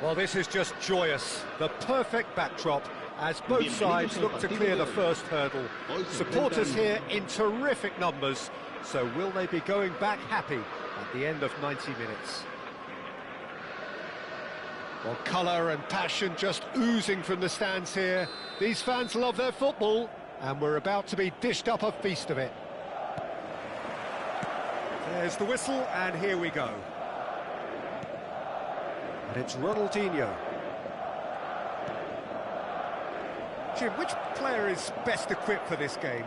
Well, this is just joyous. The perfect backdrop as both sides look to clear the first hurdle. Supporters here in terrific numbers, so will they be going back happy at the end of 90 minutes? Well, colour and passion just oozing from the stands here. These fans love their football, and we're about to be dished up a feast of it. There's the whistle, and here we go. And it's Ronaldinho. Jim, which player is best equipped for this game?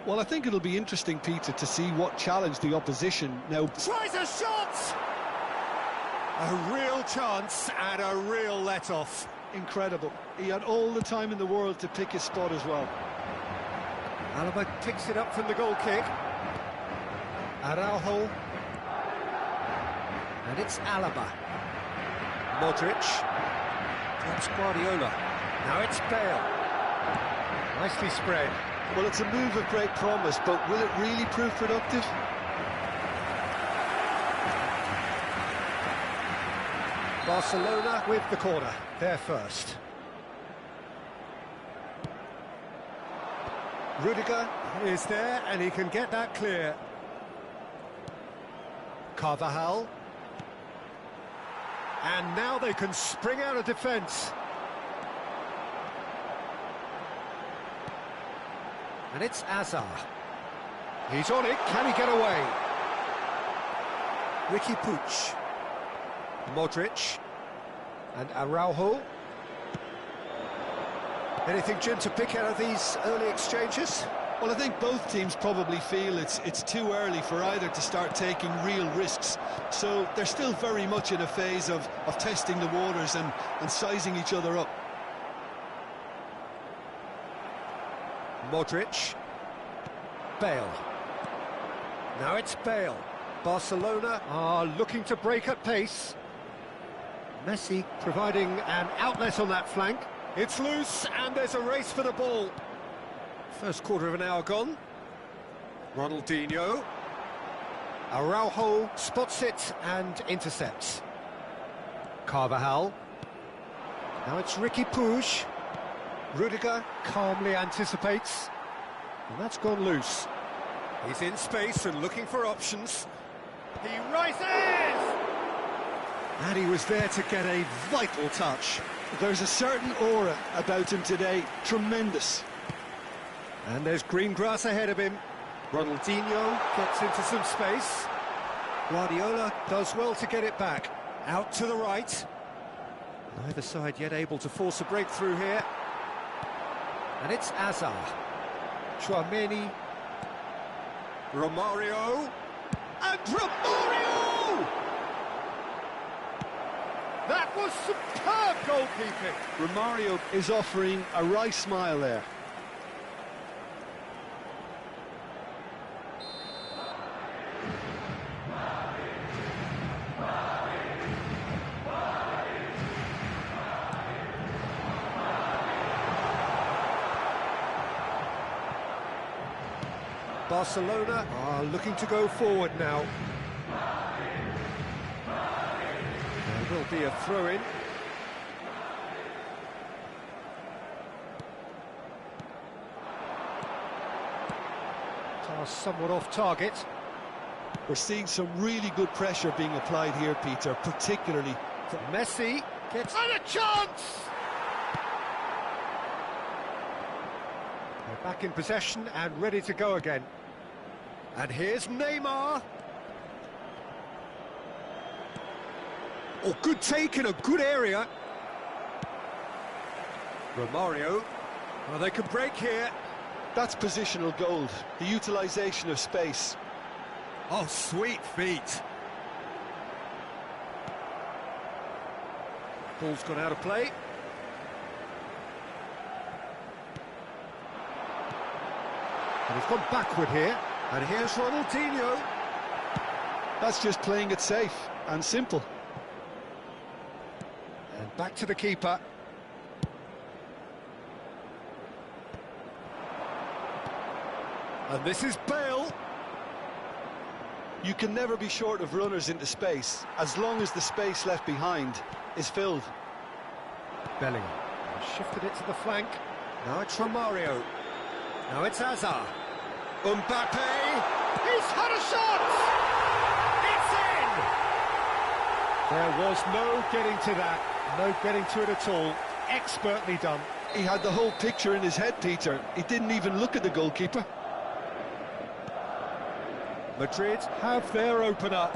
Well, I think it'll be interesting, Peter, to see what challenge the opposition now... Tries a shot! A real chance and a real let-off. Incredible. He had all the time in the world to pick his spot as well. Alaba picks it up from the goal kick. Araujo. And it's Alaba. Modric. Drops Guardiola. Now it's Bale. Nicely spread. Well, it's a move of great promise, but will it really prove productive? Barcelona with the corner. They're first. Rudiger is there, and he can get that clear. Carvajal. And now they can spring out of defence. And it's Azar. He's on it. Can he get away? Ricky Puig. Modric. And Araujo. Anything, Jim, to pick out of these early exchanges? Well, I think both teams probably feel it's too early for either to start taking real risks. So they're still very much in a phase of testing the waters and sizing each other up. Modric. Bale. Now it's Bale. Barcelona are looking to break at pace. Messi providing an outlet on that flank. It's loose, and there's a race for the ball. First quarter of an hour gone. Ronaldinho. Araujo spots it and intercepts. Carvajal. Now it's Ricky Puig. Rudiger calmly anticipates. And that's gone loose. He's in space and looking for options. He rises! And he was there to get a vital touch. There's a certain aura about him today. Tremendous. And there's green grass ahead of him. Ronaldinho gets into some space. Guardiola does well to get it back. Out to the right. Neither side yet able to force a breakthrough here. And it's Azar. Chouameni. Romario. And Romario! That was superb goalkeeping. Romario is offering a wry smile there. Barcelona are looking to go forward now. There will be a throw-in. Pass somewhat off target. We're seeing some really good pressure being applied here, Peter, particularly from Messi. Gets and a chance! They're back in possession and ready to go again. And here's Neymar. Oh, good take in a good area. Romario. Well, they can break here. That's positional gold, the utilisation of space. Oh, sweet feet. Ball's gone out of play. And he's gone backward here. And here's Ronaldinho. That's just playing it safe and simple. And back to the keeper. And this is Bale. You can never be short of runners into space, as long as the space left behind is filled. Bellingham shifted it to the flank. Now it's Romario. Now it's Hazard. Mbappe. He's had a shot! It's in! There was no getting to that. No getting to it at all. Expertly done. He had the whole picture in his head, Peter. He didn't even look at the goalkeeper. Madrid have their opener.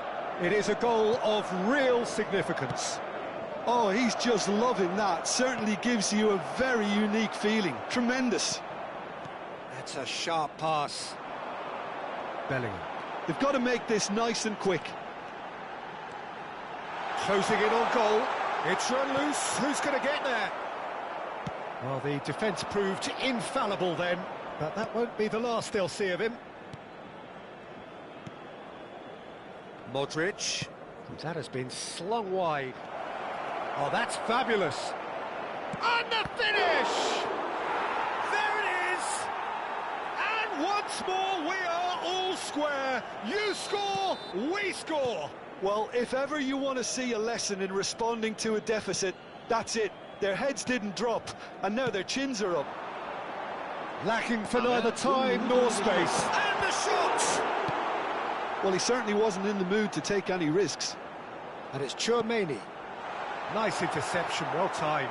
It is a goal of real significance. Oh, he's just loving that. Certainly gives you a very unique feeling. Tremendous. That's a sharp pass. Bellingham. They've got to make this nice and quick. Closing in on goal. It's run loose. Who's going to get there? Well, the defence proved infallible then, but that won't be the last they'll see of him. Modric. That has been slung wide. Oh, that's fabulous. And the finish! There it is! And once more we are all square. You score, we score. Well, if ever you want to see a lesson in responding to a deficit, that's it. Their heads didn't drop, and now their chins are up. Lacking for neither time nor space. And the shot! Well, he certainly wasn't in the mood to take any risks. And it's Tchouaméni. Nice interception, well timed.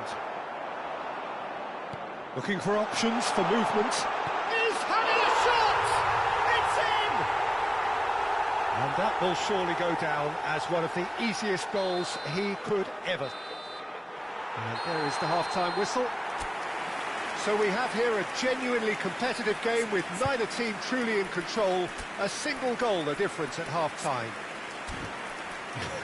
Looking for options for movement. He's having a shot! It's in! And that will surely go down as one of the easiest goals he could ever. And there is the half-time whistle. So we have here a genuinely competitive game with neither team truly in control. A single goal the difference at half-time.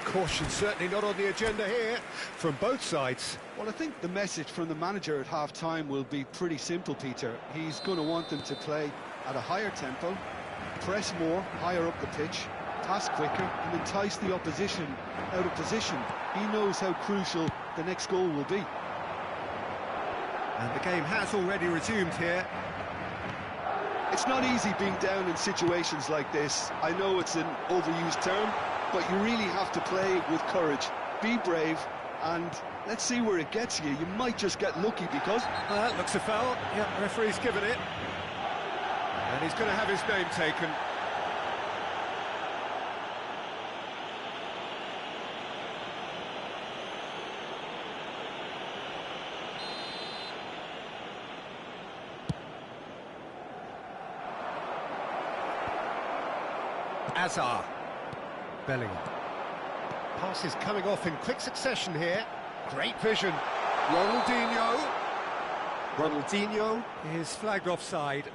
Caution certainly not on the agenda here from both sides. Well, I think the message from the manager at half-time will be pretty simple, Peter. He's going to want them to play at a higher tempo, press more, higher up the pitch, pass quicker, and entice the opposition out of position. He knows how crucial the next goal will be. And the game has already resumed here. It's not easy being down in situations like this. I know it's an overused term, but you really have to play with courage. Be brave, and let's see where it gets you. You might just get lucky because... That looks a foul. Yeah, referee's given it. And he's going to have his name taken. Hazard. Bellingham. Passes coming off in quick succession here. Great vision. Ronaldinho. Ronaldinho is flagged offside.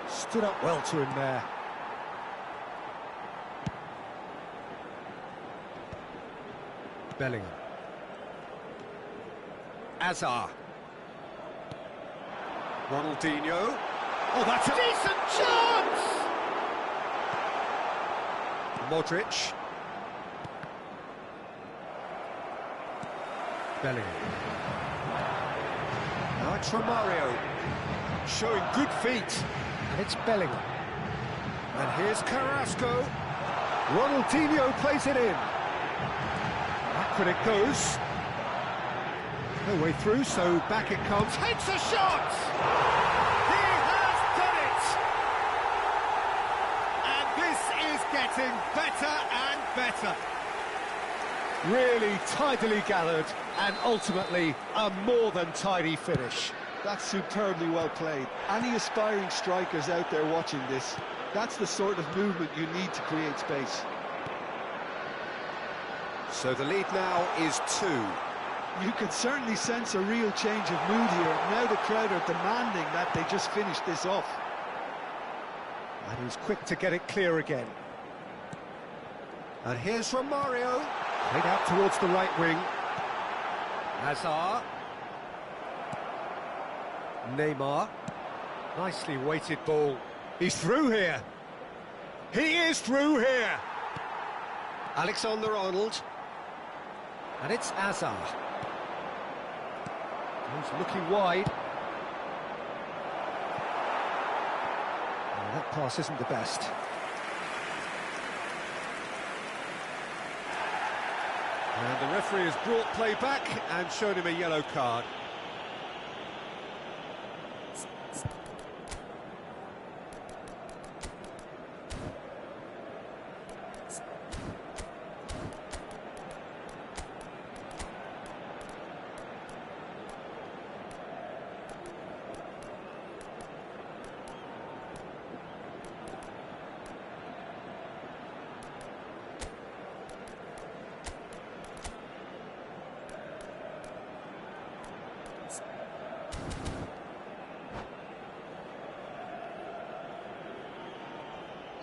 Stood up well to him there. Bellingham. Hazard. Ronaldinho. Oh, that's a decent chance! Modric. Bellingham. Now it's Romario, showing good feet. And it's Bellingham. And here's Carrasco. Ronaldinho plays it in. Backward it goes. No way through, so back it comes. Hits a shot! He has done it! And this is getting better and better. Really tidily gathered, and ultimately a more than tidy finish. That's superbly well played. Any aspiring strikers out there watching this, that's the sort of movement you need to create space. So the lead now is 2. You can certainly sense a real change of mood here. Now the crowd are demanding that they just finish this off. And he's quick to get it clear again. And here's Romario. Played out towards the right wing. Hazard. Neymar. Nicely weighted ball. He's through here. He is through here. Alexander-Arnold. And it's Hazard. He's looking wide. Oh, that pass isn't the best. And the referee has brought play back and shown him a yellow card.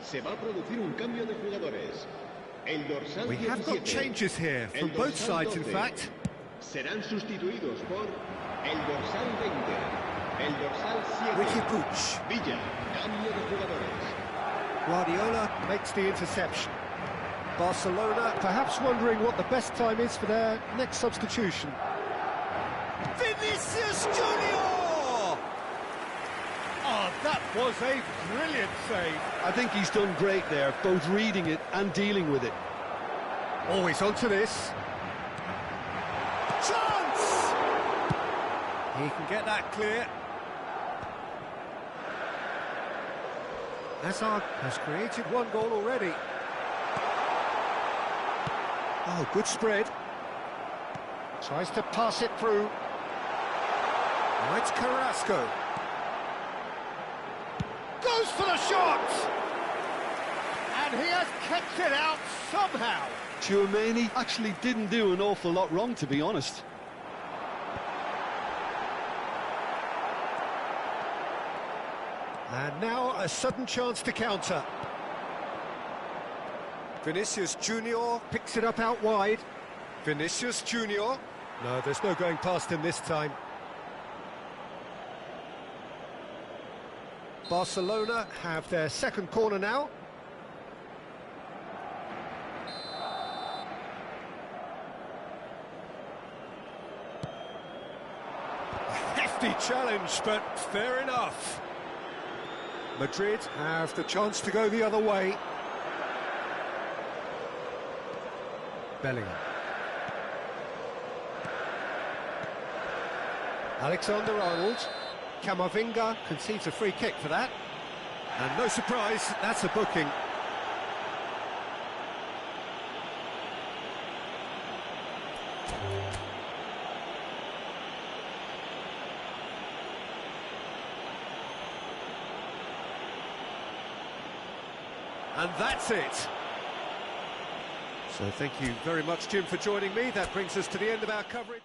Se va a producir un cambio de jugadores. El dorsal We have got 17, changes here from both sides, in 12, fact. serán sustituidos por el dorsal 20, el dorsal 7. Ricky Puig. Villa, cambio de jugadores. Guardiola makes the interception. Barcelona perhaps wondering what the best time is for their next substitution. Vinicius Junior! Oh, that was a brilliant save. I think he's done great there, both reading it and dealing with it. Always onto this. Chance! He can get that clear. Hazard has created one goal already. Oh, good spread. Tries to pass it through. Now it's Carrasco. Goes for the shot! And he has kept it out somehow. Tchouaméni actually didn't do an awful lot wrong, to be honest. And now a sudden chance to counter. Vinicius Junior picks it up out wide. Vinicius Junior. No, there's no going past him this time. Barcelona have their second corner now. A hefty challenge, but fair enough. Madrid have the chance to go the other way. Bellingham. Alexander-Arnold. Camavinga concedes a free kick for that. And no surprise, that's a booking. And that's it. So thank you very much, Jim, for joining me. That brings us to the end of our coverage.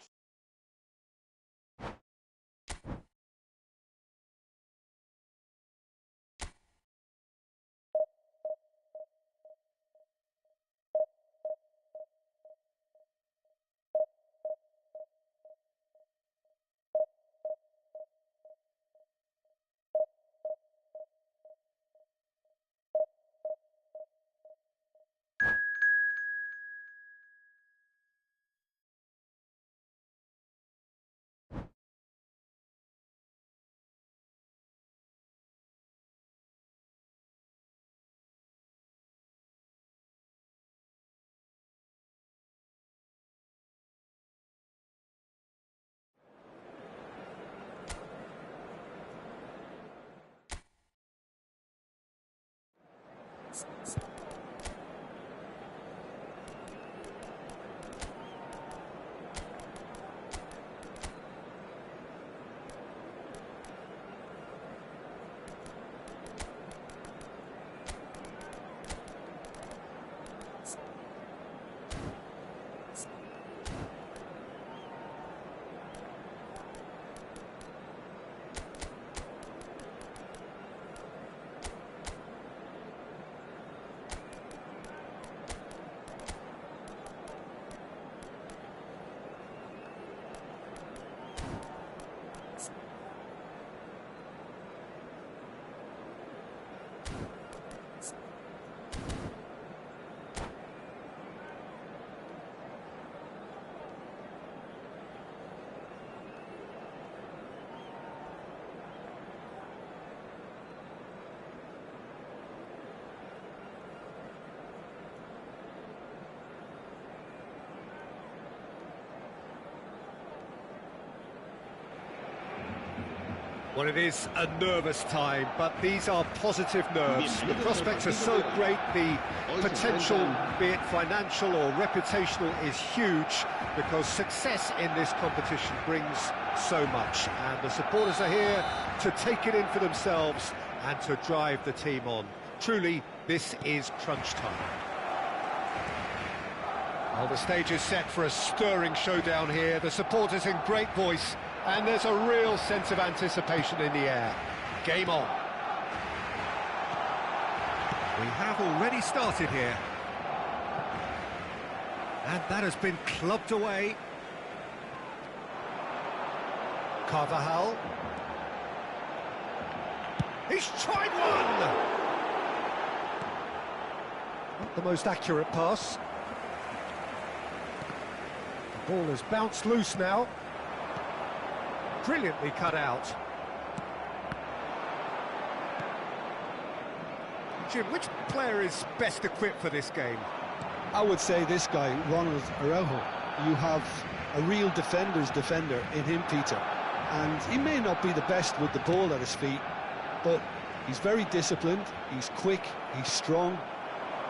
Well, it is a nervous time, but these are positive nerves. The prospects are so great, the potential, be it financial or reputational, is huge, because success in this competition brings so much. And the supporters are here to take it in for themselves and to drive the team on. Truly, this is crunch time. Well, the stage is set for a stirring showdown here. The supporters in great voice, and there's a real sense of anticipation in the air. Game on. We have already started here. And that has been clubbed away. Carvajal. He's tried one! Not the most accurate pass. The ball has bounced loose now. Brilliantly cut out. Jim, which player is best equipped for this game? I would say this guy, Ronald Araujo. You have a real defender's defender in him, Peter. And he may not be the best with the ball at his feet, but he's very disciplined, he's quick, he's strong.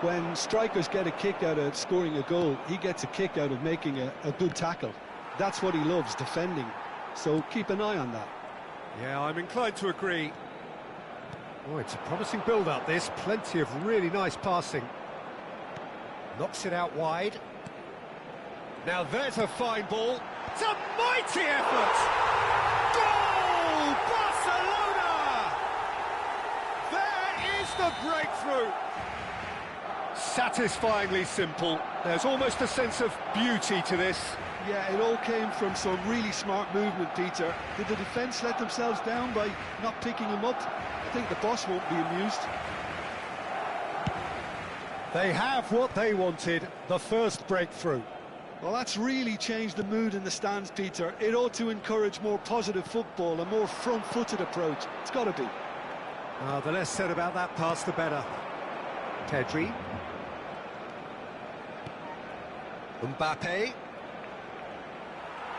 When strikers get a kick out of scoring a goal, he gets a kick out of making a good tackle. That's what he loves, defending. So keep an eye on that. Yeah, I'm inclined to agree. Oh, it's a promising build-up, this. Plenty of really nice passing. Knocks it out wide. Now there's a fine ball. It's a mighty effort! Goal! Barcelona! There is the breakthrough! Satisfyingly simple. There's almost a sense of beauty to this. Yeah, it all came from some really smart movement, Peter. Did the defence let themselves down by not picking him up? I think the boss won't be amused. They have what they wanted, the first breakthrough. Well, that's really changed the mood in the stands, Peter. It ought to encourage more positive football, a more front-footed approach. It's got to be. The less said about that pass, the better. Pedri. Mbappe.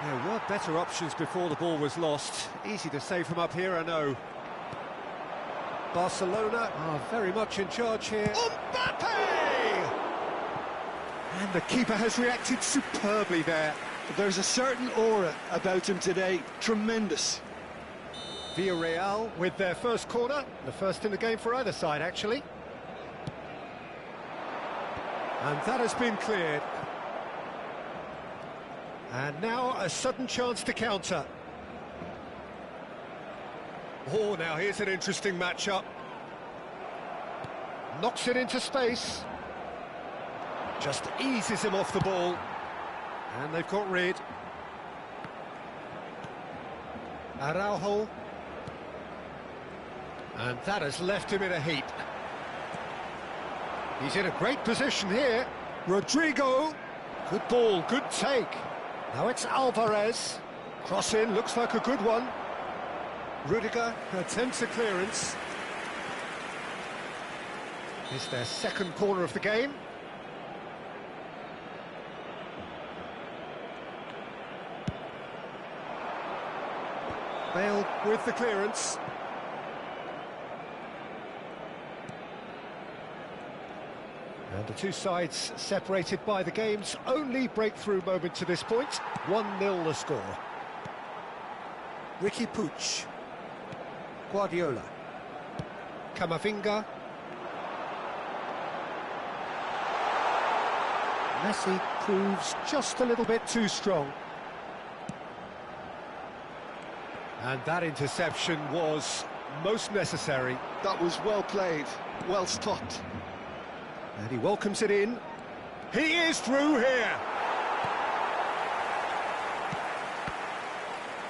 There were better options before the ball was lost. Easy to say from up here, I know. Barcelona are very much in charge here. Mbappe! And the keeper has reacted superbly there. There's a certain aura about him today. Tremendous. Villarreal with their first corner. The first in the game for either side, actually. And that has been cleared. And now a sudden chance to counter. Oh, now here's an interesting matchup. Knocks it into space. Just eases him off the ball. And they've got rid. Araujo. And that has left him in a heap. He's in a great position here. Rodrigo. Good ball, good take. Now it's Alvarez. Cross in, looks like a good one. Rudiger attempts a clearance. It's their second corner of the game. Bale with the clearance. And the two sides separated by the game's only breakthrough moment to this point. 1-0 the score. Ricky Puig. Guardiola. Camavinga. Messi proves just a little bit too strong. And that interception was most necessary. That was well played, well stopped. And he welcomes it in. He is through here!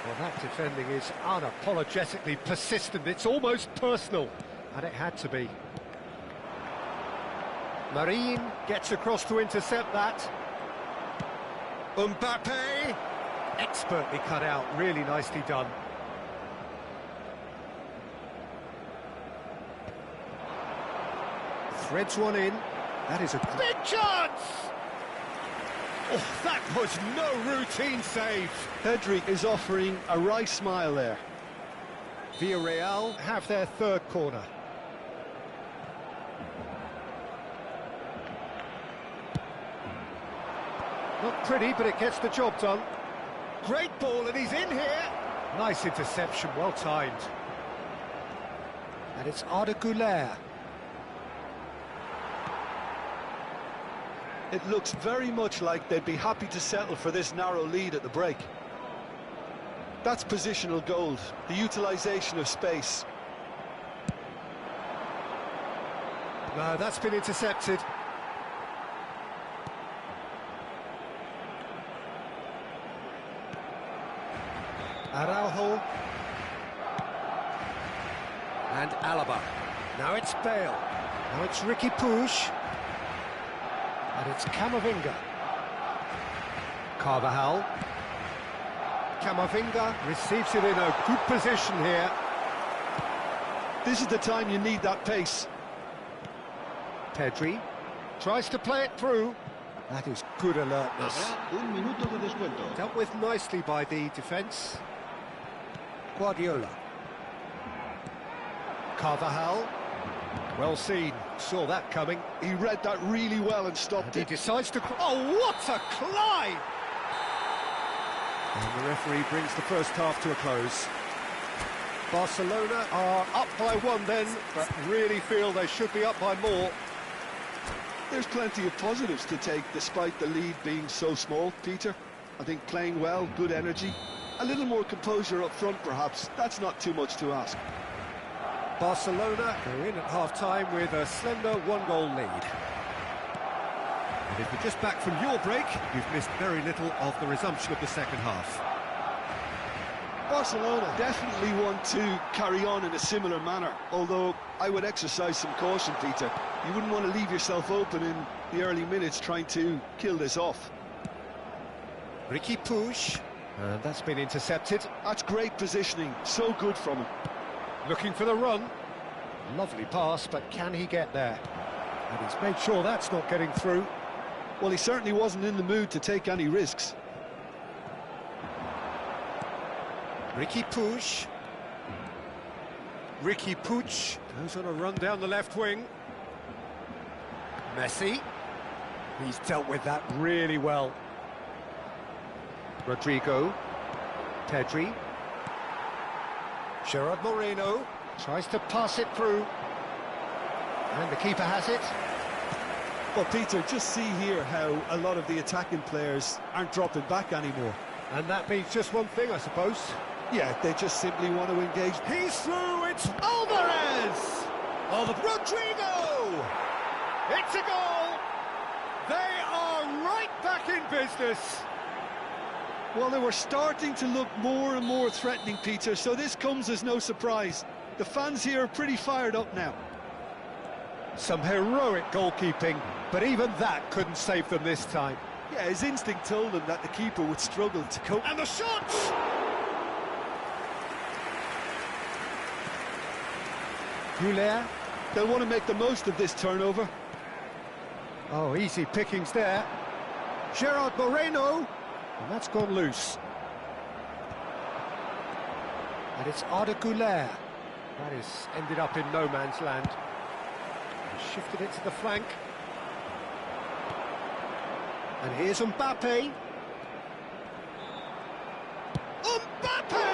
Well, that defending is unapologetically persistent. It's almost personal. And it had to be. Marine gets across to intercept that. Mbappe! Expertly cut out, really nicely done. Threads one in. That is a big chance! Oh, that was no routine save. Pedri is offering a wry smile there. Villarreal have their third corner. Not pretty, but it gets the job done. Great ball, and he's in here. Nice interception, well timed. And it's Arda Güler. It looks very much like they'd be happy to settle for this narrow lead at the break. That's positional gold, the utilisation of space. No, that's been intercepted. Araujo. And Alaba. Now it's Bale. Now it's Ricky Puig. And it's Camavinga. Carvajal. Camavinga receives it in a good position here. This is the time you need that pace. Pedri tries to play it through. That is good alertness. Habrá un minuto de descuento. Dealt with nicely by the defence. Guardiola. Carvajal. Well seen, saw that coming. He read that really well and stopped He it. decides to... Oh, what a climb! And the referee brings the first half to a close. Barcelona are up by one then, but really feel they should be up by more. There's plenty of positives to take despite the lead being so small, Peter. I think playing well, good energy. A little more composure up front, perhaps. That's not too much to ask. Barcelona go in at half-time with a slender one-goal lead. And if you're just back from your break, you've missed very little of the resumption of the second half. Barcelona definitely want to carry on in a similar manner, although I would exercise some caution, Peter. You wouldn't want to leave yourself open in the early minutes trying to kill this off. Ricky Puig, and that's been intercepted. That's great positioning, so good from him. Looking for the run. Lovely pass, but can he get there? And he's made sure that's not getting through. Well, he certainly wasn't in the mood to take any risks. Ricky Puig. Ricky Puig goes on a run down the left wing. Messi. He's dealt with that really well. Rodrigo. Pedri. Gerard Moreno tries to pass it through. And the keeper has it. Well, Peter, just see here how a lot of the attacking players aren't dropping back anymore. And that means just one thing, I suppose. Yeah, they just simply want to engage. He's through, it's Alvarez! Oh, Rodrigo! It's a goal! They are right back in business! Well, they were starting to look more and more threatening, Peter, so this comes as no surprise. The fans here are pretty fired up now. Some heroic goalkeeping, but even that couldn't save them this time. Yeah, his instinct told him that the keeper would struggle to cope. And the shot! Güler. They'll want to make the most of this turnover. Oh, easy pickings there. Gerard Moreno. And that's gone loose. And it's Arda Güler. That is ended up in no man's land. Shifted it to the flank. And here's Mbappe. Mbappe!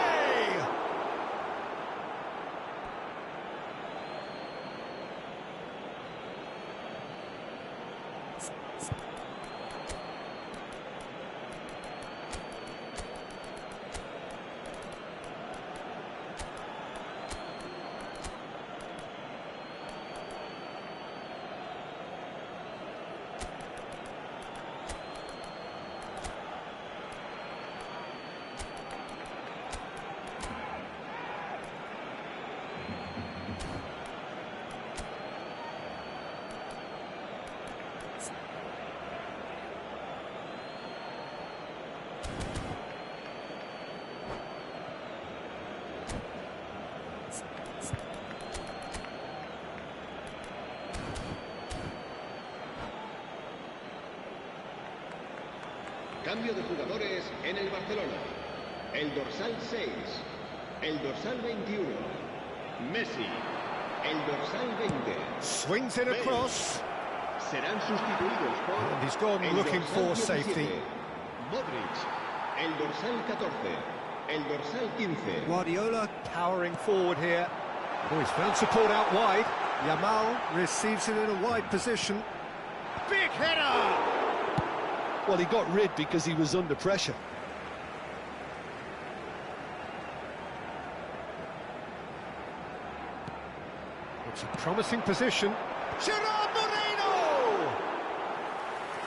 Cambio de jugadores en el Barcelona. El dorsal 6, el dorsal 21, Messi, el dorsal 20. Swings it across. Serán sustituidos por And he's gone el looking dorsal for safety. 17, Modric, el dorsal 14, el dorsal 15. Guardiola powering forward here. Oh, he's found support out wide. Yamal receives it in a wide position. Big header! Well, he got rid because he was under pressure. It's a promising position. Gerard Moreno!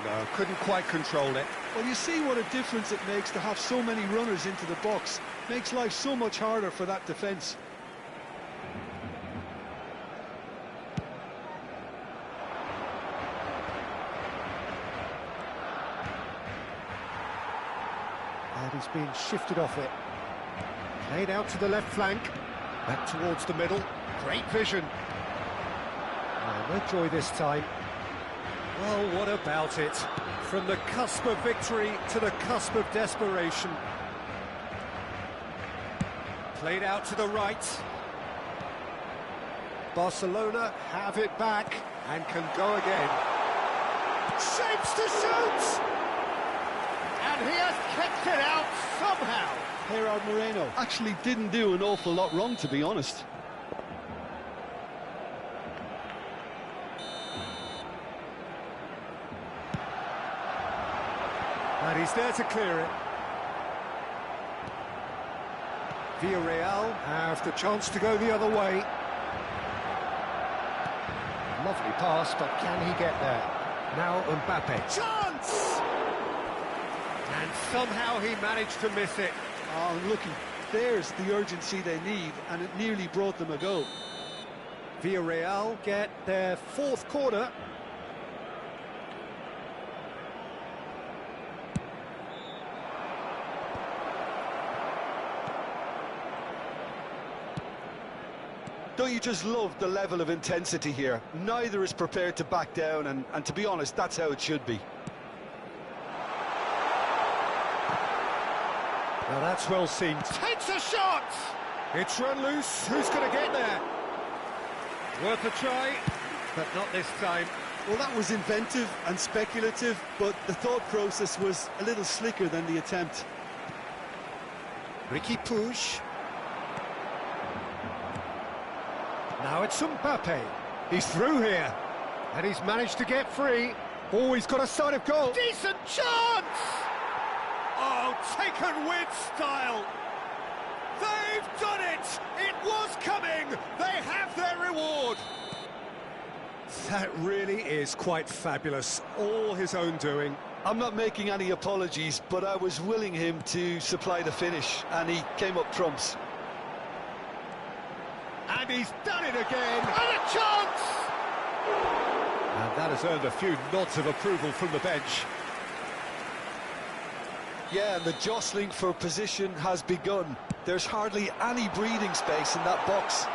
No, couldn't quite control it. Well, you see what a difference it makes to have so many runners into the box. Makes life so much harder for that defence. And he's been shifted off it. Played out to the left flank. Back towards the middle. Great vision. Oh, no joy this time. Well, what about it? From the cusp of victory to the cusp of desperation. Played out to the right. Barcelona have it back and can go again. Shapes to shoot! And he has kept it out somehow. Gerard Moreno actually didn't do an awful lot wrong, to be honest. And he's there to clear it. Villarreal have the chance to go the other way. Lovely pass, but can he get there? Now Mbappe. Chance! And somehow he managed to miss it. Oh, looking, there's the urgency they need, and it nearly brought them a goal. Villarreal get their fourth corner. Don't you just love the level of intensity here? Neither is prepared to back down, and to be honest, that's how it should be. Now that's well seen. Takes a shot! It's run loose. Who's going to get there? Worth a try, but not this time. Well, that was inventive and speculative, but the thought process was a little slicker than the attempt. Ricky Puig. Now it's Mbappe. He's through here. And he's managed to get free. Oh, he's got a sight of goal. Decent chance! Oh, taken with style. They've done it! It was coming! They have their reward! That really is quite fabulous. All his own doing. I'm not making any apologies, but I was willing him to supply the finish, and he came up trumps. And he's done it again! And a chance! And that has earned a few nods of approval from the bench. Yeah, and the jostling for position has begun. There's hardly any breathing space in that box.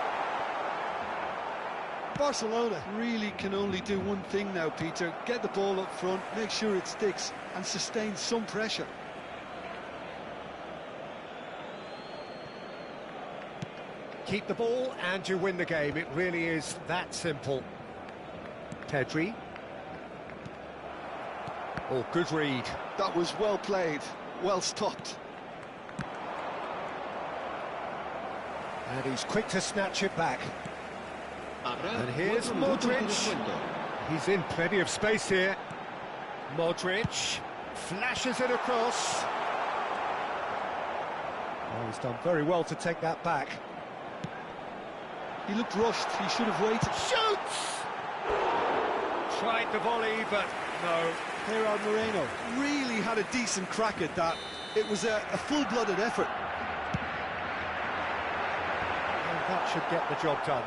Barcelona really can only do one thing now, Peter. Get the ball up front, make sure it sticks, and sustain some pressure. Keep the ball and you win the game. It really is that simple. Pedri. Oh, good read. That was well played, well stopped. And he's quick to snatch it back. Habrá And here's 4 minutos de Modric. descuento. He's in plenty of space here. Modric flashes it across. Oh, he's done very well to take that back. He looked rushed, he should have waited. Shoots! Tried the volley, but no. Gerard Moreno really had a decent crack at that. It was a full-blooded effort. And that should get the job done.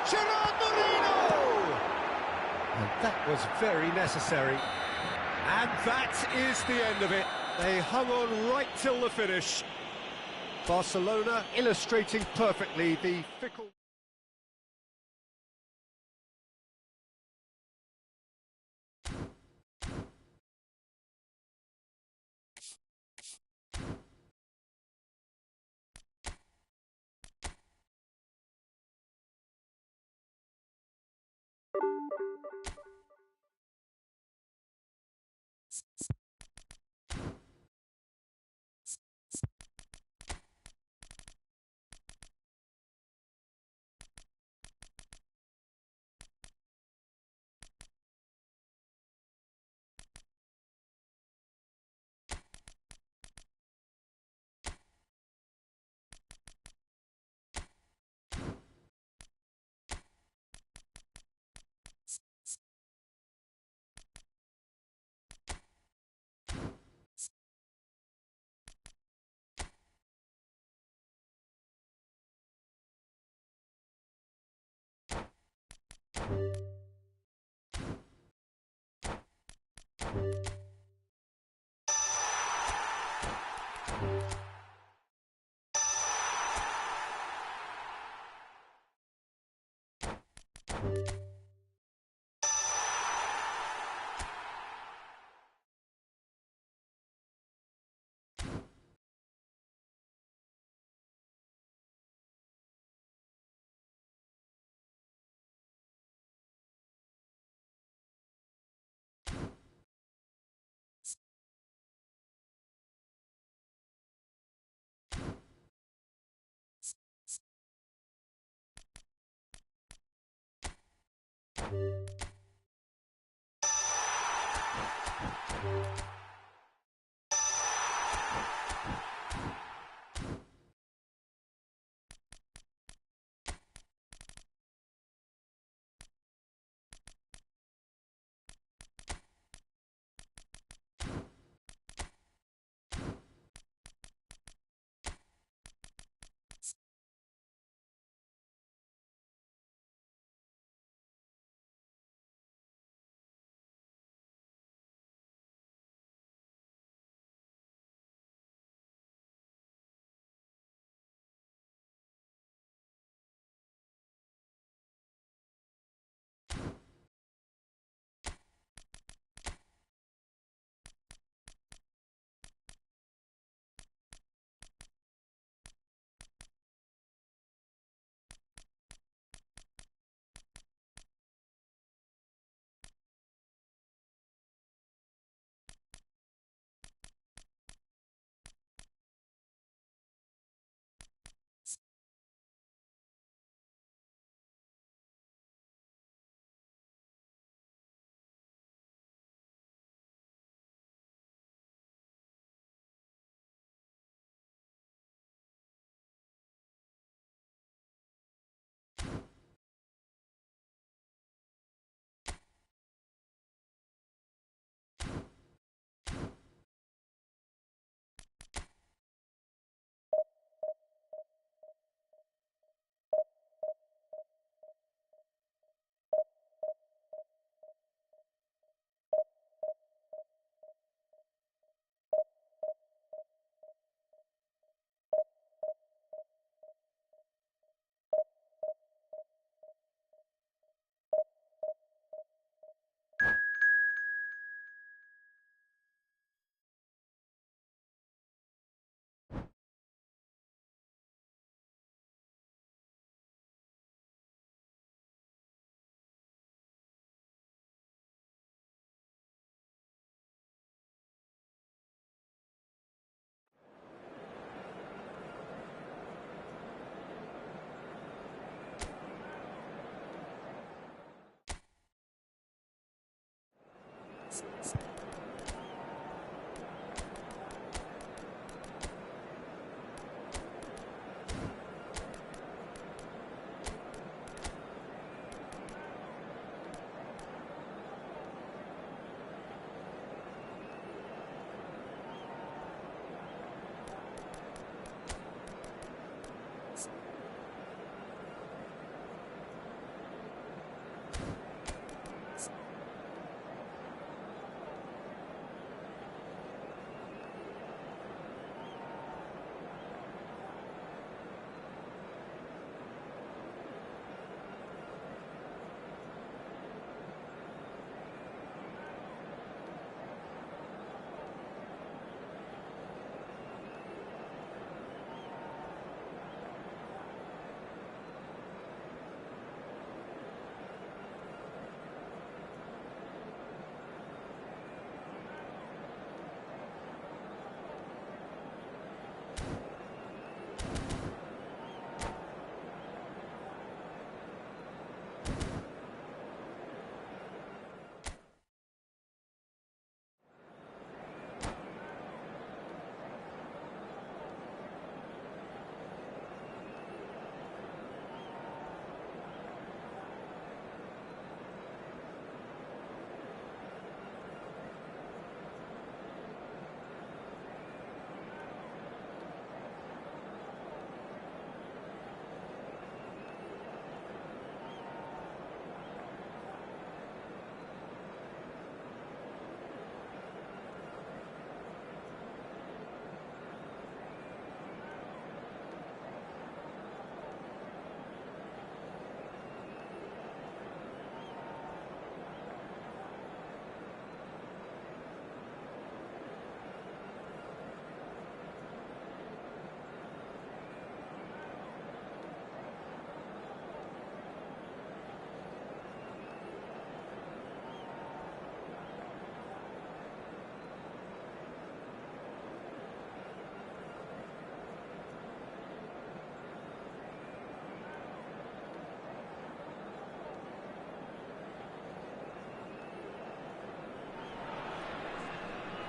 Gerard Moreno! And that was very necessary. And that is the end of it. They hung on right till the finish. Barcelona illustrating perfectly the fickle...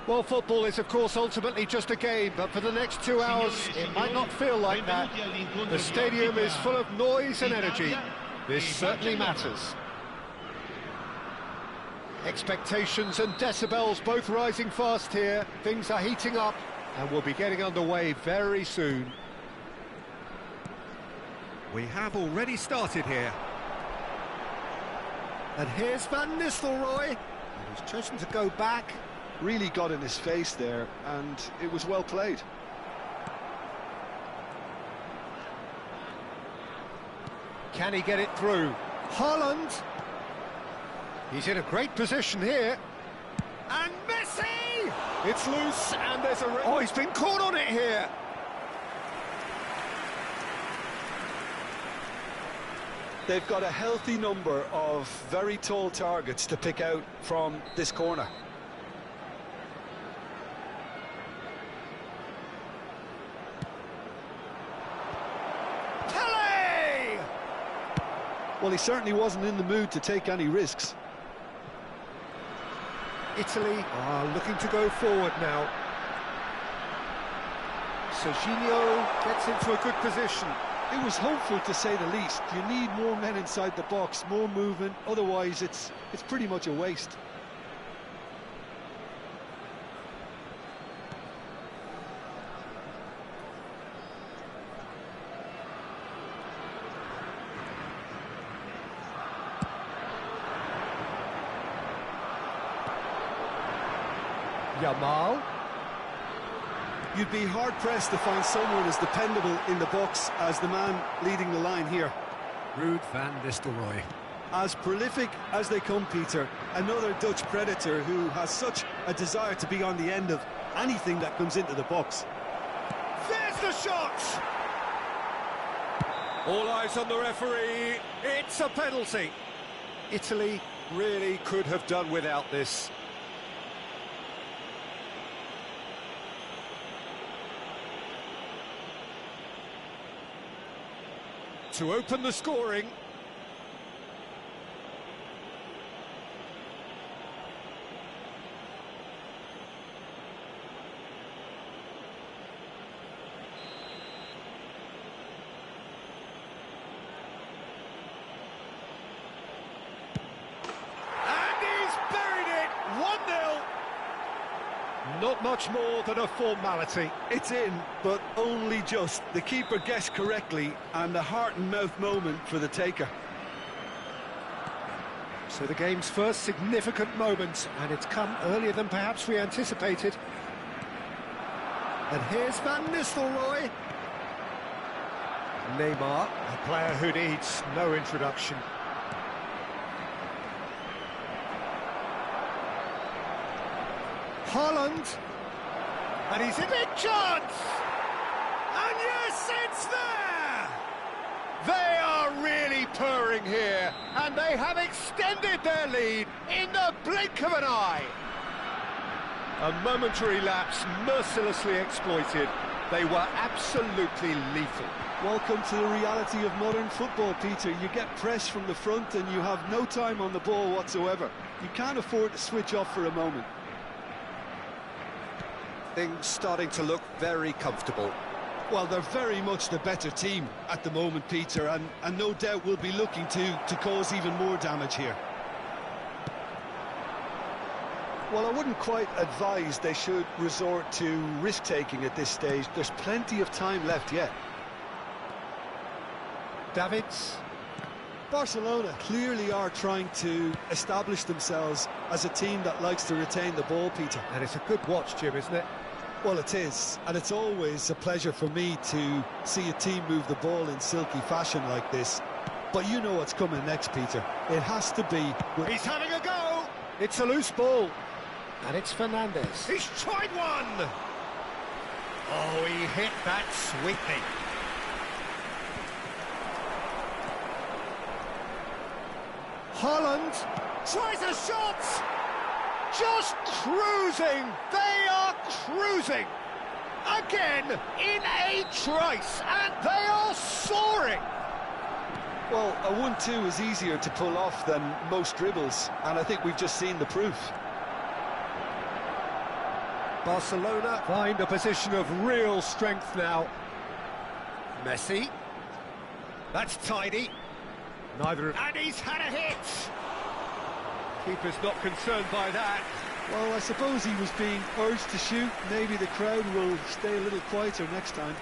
Well, football is, of course, ultimately just a game, but for the next 2 hours, it might not feel like that. The stadium is full of noise and energy. This certainly matters. Expectations and decibels both rising fast here. Things are heating up, and we'll be getting underway very soon. We have already started here. And here's Van Nistelrooy. He's chosen to go back. Really got in his face there, and it was well played. Can he get it through? Haaland! He's in a great position here. And Messi! It's loose, and there's a... Oh, he's been caught on it here! They've got a healthy number of very tall targets to pick out from this corner. Well, he certainly wasn't in the mood to take any risks. Italy are looking to go forward now. Serginho gets into a good position. It was hopeful, to say the least. You need more men inside the box, more movement, otherwise it's pretty much a waste. Yamal. You'd be hard-pressed to find someone as dependable in the box as the man leading the line here. Ruud van Nistelrooy. As prolific as they come, Peter, another Dutch predator who has such a desire to be on the end of anything that comes into the box. There's the shot! All eyes on the referee. It's a penalty. Italy really could have done without this. To open the scoring. Not much more than a formality. It's in, but only just. The keeper guessed correctly, and a heart-and-mouth moment for the taker. So the game's first significant moment, and it's come earlier than perhaps we anticipated. And here's Van Nistelrooy. Neymar, a player who needs no introduction. Haaland, and he's in big chance! And yes, it's there! They are really purring here, and they have extended their lead in the blink of an eye. A momentary lapse mercilessly exploited. They were absolutely lethal. Welcome to the reality of modern football, Peter. You get press from the front and you have no time on the ball whatsoever. You can't afford to switch off for a moment. Things starting to look very comfortable. Well, they're very much the better team at the moment, Peter, and no doubt will be looking to cause even more damage here. Well, I wouldn't quite advise they should resort to risk-taking at this stage. There's plenty of time left yet. Davids. Barcelona clearly are trying to establish themselves as a team that likes to retain the ball, Peter. And it's a good watch, Jim, isn't it? Well, it is, and it's always a pleasure for me to see a team move the ball in silky fashion like this. But you know what's coming next, Peter. It has to be... He's having a go! It's a loose ball. And it's Fernandes. He's tried one! Oh, he hit that sweetly. Haaland tries a shot! Just cruising! They are cruising! Again, in a trice, and they are soaring! Well, a 1-2 is easier to pull off than most dribbles, and I think we've just seen the proof. Barcelona find a position of real strength now. Messi. That's tidy. Neither... And he's had a hit! Keeper's not concerned by that. Well, I suppose he was being urged to shoot. Maybe the crowd will stay a little quieter next time.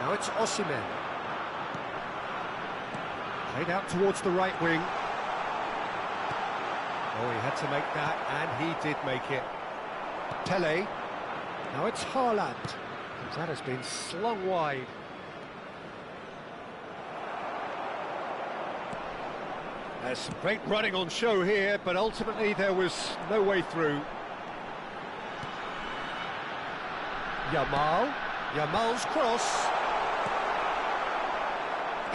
Now it's Osimhen. Played out towards the right wing. Oh, he had to make that, and he did make it. Pele. Now it's Haaland. That has been slung wide. There's some great running on show here, but ultimately there was no way through. Yamal's cross.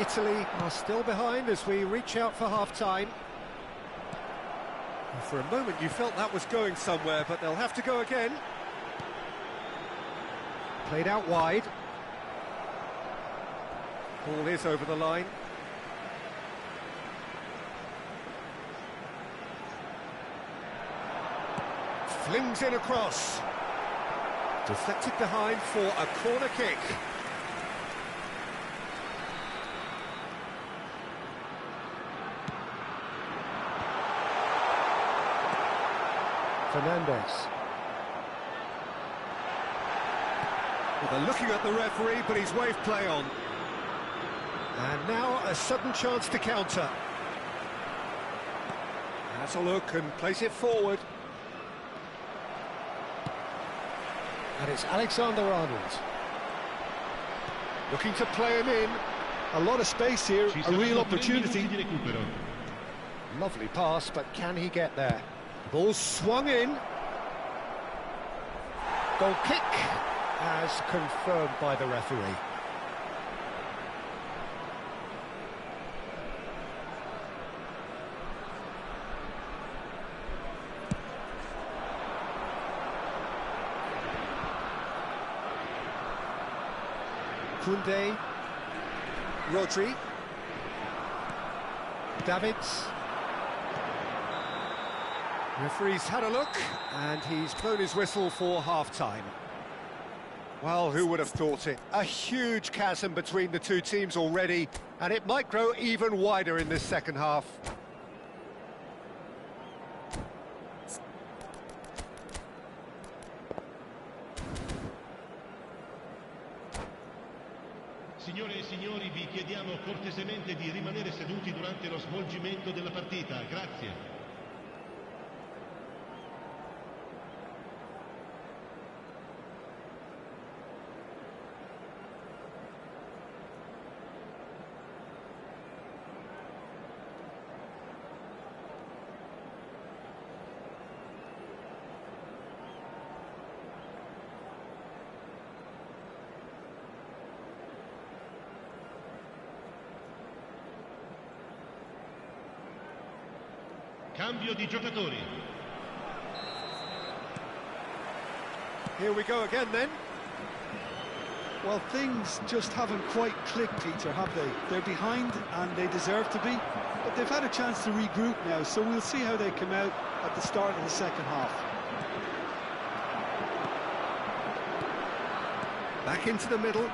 Italy are still behind as we reach out for half-time. For a moment you felt that was going somewhere, but they'll have to go again. Played out wide. Ball is over the line. Flings in across. Deflected behind for a corner kick. Fernandes. Well, they're looking at the referee, but he's waved play on. And now a sudden chance to counter. Has a look and plays it forward. And it's Alexander-Arnold. Looking to play him in. A lot of space here, a real opportunity. Lovely pass, but can he get there? Ball swung in. Goal kick, as confirmed by the referee. Koundé, Rodri, Davids. Referee's had a look, and he's blown his whistle for half-time. Well, who would have thought it? A huge chasm between the two teams already, and it might grow even wider in this second half. Signore e signori, vi chiediamo cortesemente di rimanere seduti durante lo svolgimento della partita. Grazie. Cambio di giocatori. Here we go again then. Well, things just haven't quite clicked, Peter, have they? They're behind and they deserve to be, but they've had a chance to regroup now, so we'll see how they come out at the start of the second half. Back into the middle.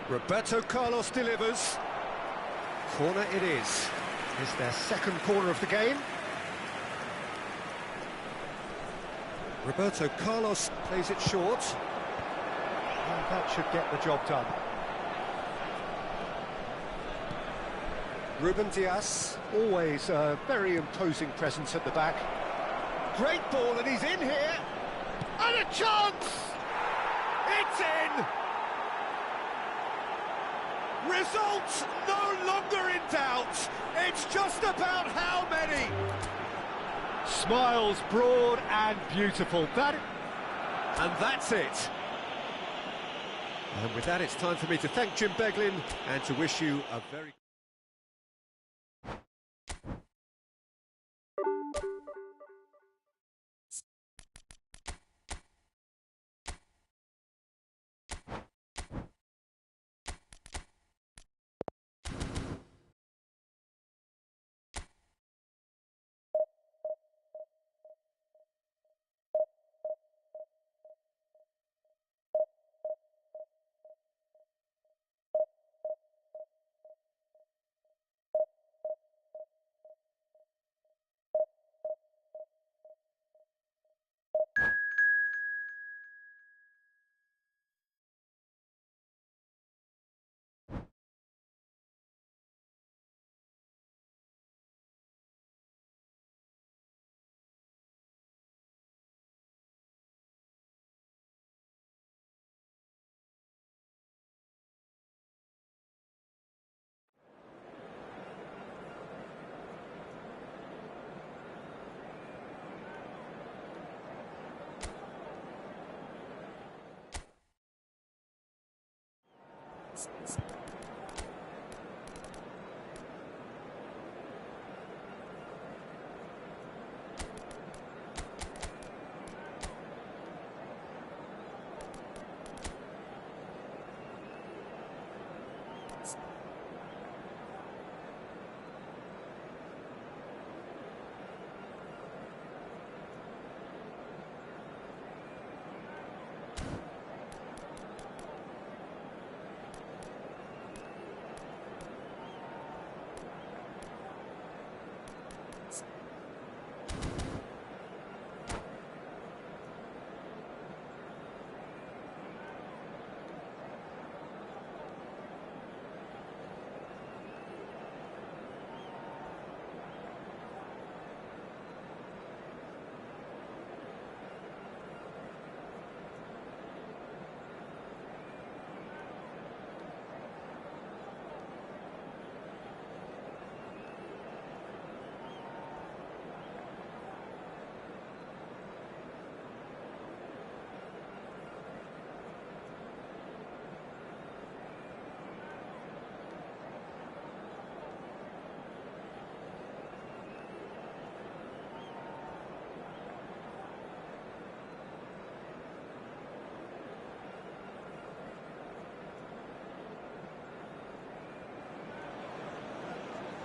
Roberto Carlos delivers. Corner it is. It's their second corner of the game. Roberto Carlos plays it short. And that should get the job done. Ruben Dias, always a very imposing presence at the back. Great ball, and he's in here. And a chance! It's in! Result no longer in doubt. It's just about how many. Smiles broad and beautiful. And that's it. And with that, it's time for me to thank Jim Beglin and to wish you a very...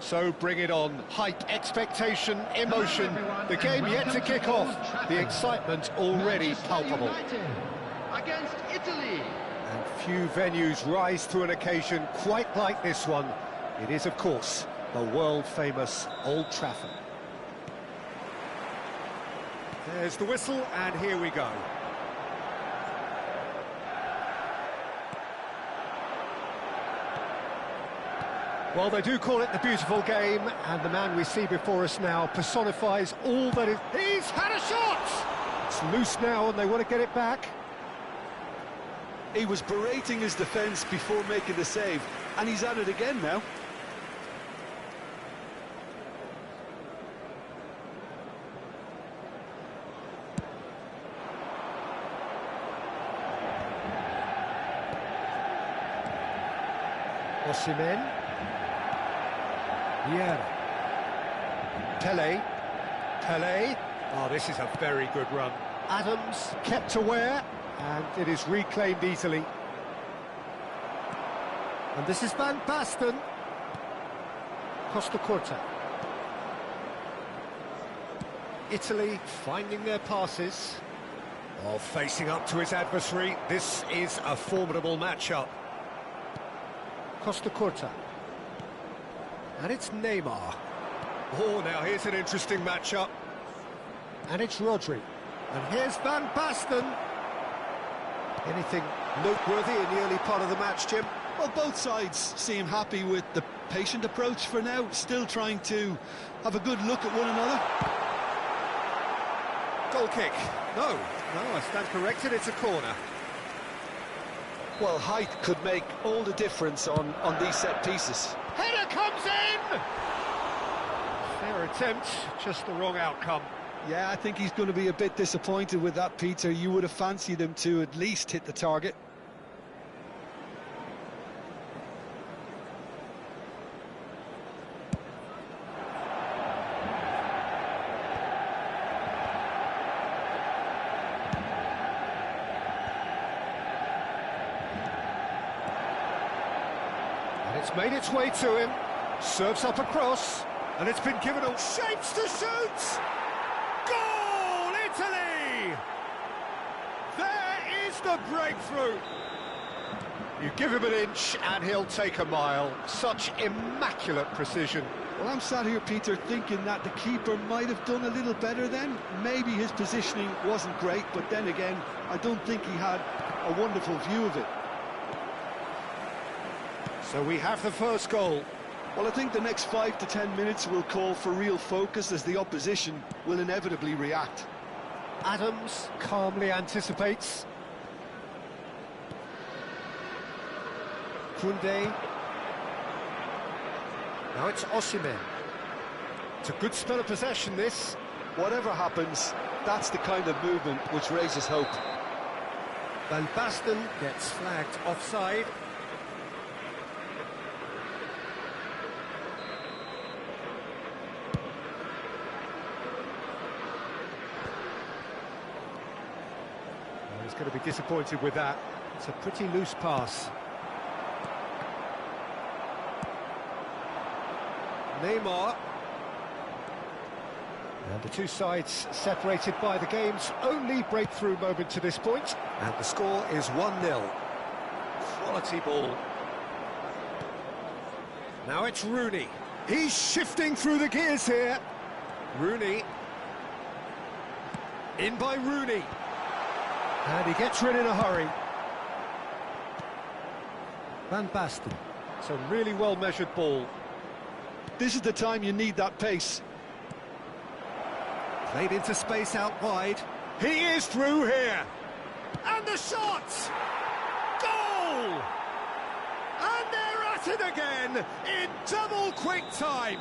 So bring it on. Hype, expectation, emotion. The game yet to kick off. The excitement already palpable. Against Italy. And few venues rise to an occasion quite like this one. It is, of course, the world-famous Old Trafford. There's the whistle, and here we go. Well, they do call it the beautiful game, and the man we see before us now personifies all that is... He's had a shot! It's loose now, and they want to get it back. He was berating his defence before making the save, and he's at it again now. Osimhen. Yeah. Pele. Oh, this is a very good run. Adams kept aware, and it is reclaimed easily. And this is Van Basten. Costa Curta. Italy finding their passes. Oh, facing up to his adversary. This is a formidable matchup. Costa Curta. And it's Neymar. Oh, now here's an interesting matchup. And it's Rodri. And here's Van Basten. Anything noteworthy in the early part of the match, Jim? Well, both sides seem happy with the patient approach for now, still trying to have a good look at one another. Goal kick. No, I stand corrected, it's a corner. Well, height could make all the difference on these set pieces. Header comes in! Fair attempt, just the wrong outcome. Yeah, I think he's going to be a bit disappointed with that, Peter. You would have fancied him to at least hit the target. It's made its way to him, serves up a cross, and it's been given all shapes to shoot! Goal, Italy! There is the breakthrough! You give him an inch and he'll take a mile. Such immaculate precision. Well, I'm sat here, Peter, thinking that the keeper might have done a little better then. Maybe his positioning wasn't great, but then again, I don't think he had a wonderful view of it. So we have the first goal. Well, I think the next 5 to 10 minutes will call for real focus as the opposition will inevitably react. Adams calmly anticipates. Koundé. Now it's Osimhen. It's a good spell of possession, this. Whatever happens, that's the kind of movement which raises hope. Van Basten gets flagged offside. He's going to be disappointed with that. It's a pretty loose pass. Neymar. And the two sides separated by the game's only breakthrough moment to this point. And the score is 1-0. Quality ball. Now it's Rooney. He's shifting through the gears here. Rooney. In by Rooney. And he gets rid in a hurry. Van Basten. It's a really well-measured ball. This is the time you need that pace. Played into space out wide. He is through here. And the shot! Goal! And they're at it again in double quick time.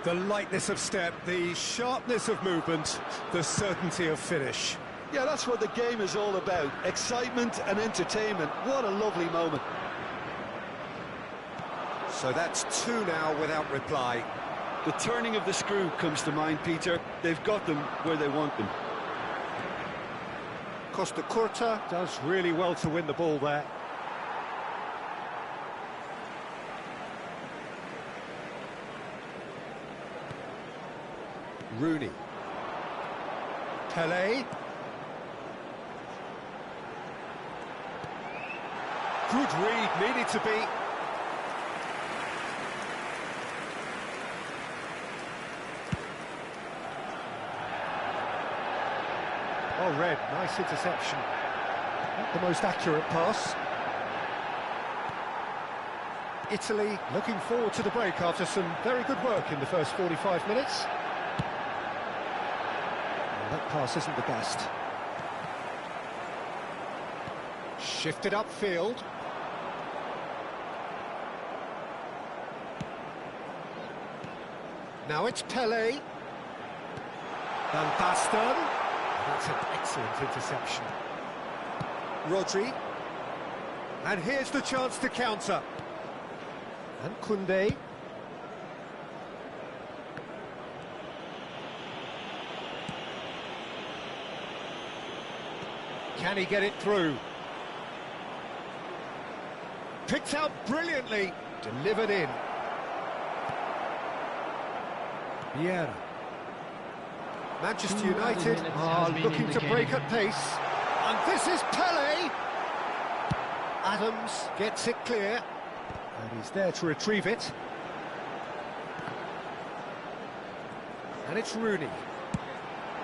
The lightness of step, the sharpness of movement, the certainty of finish. Yeah, that's what the game is all about. Excitement and entertainment. What a lovely moment. So that's 2 now without reply. The turning of the screw comes to mind, Peter. They've got them where they want them. Costa Curta does really well to win the ball there. Rooney. Pele. Good read, needed to be. Oh, Red, nice interception. Not the most accurate pass. Italy looking forward to the break after some very good work in the first 45 minutes. That pass isn't the best. Shifted upfield. Now it's Pele. Van Basten. That's an excellent interception. Rodri. And here's the chance to counter. And Koundé. Can he get it through? Picked out brilliantly, delivered in. Vieira. Manchester United are looking to break at pace. And this is Pele. Adams gets it clear. And he's there to retrieve it. And it's Rooney.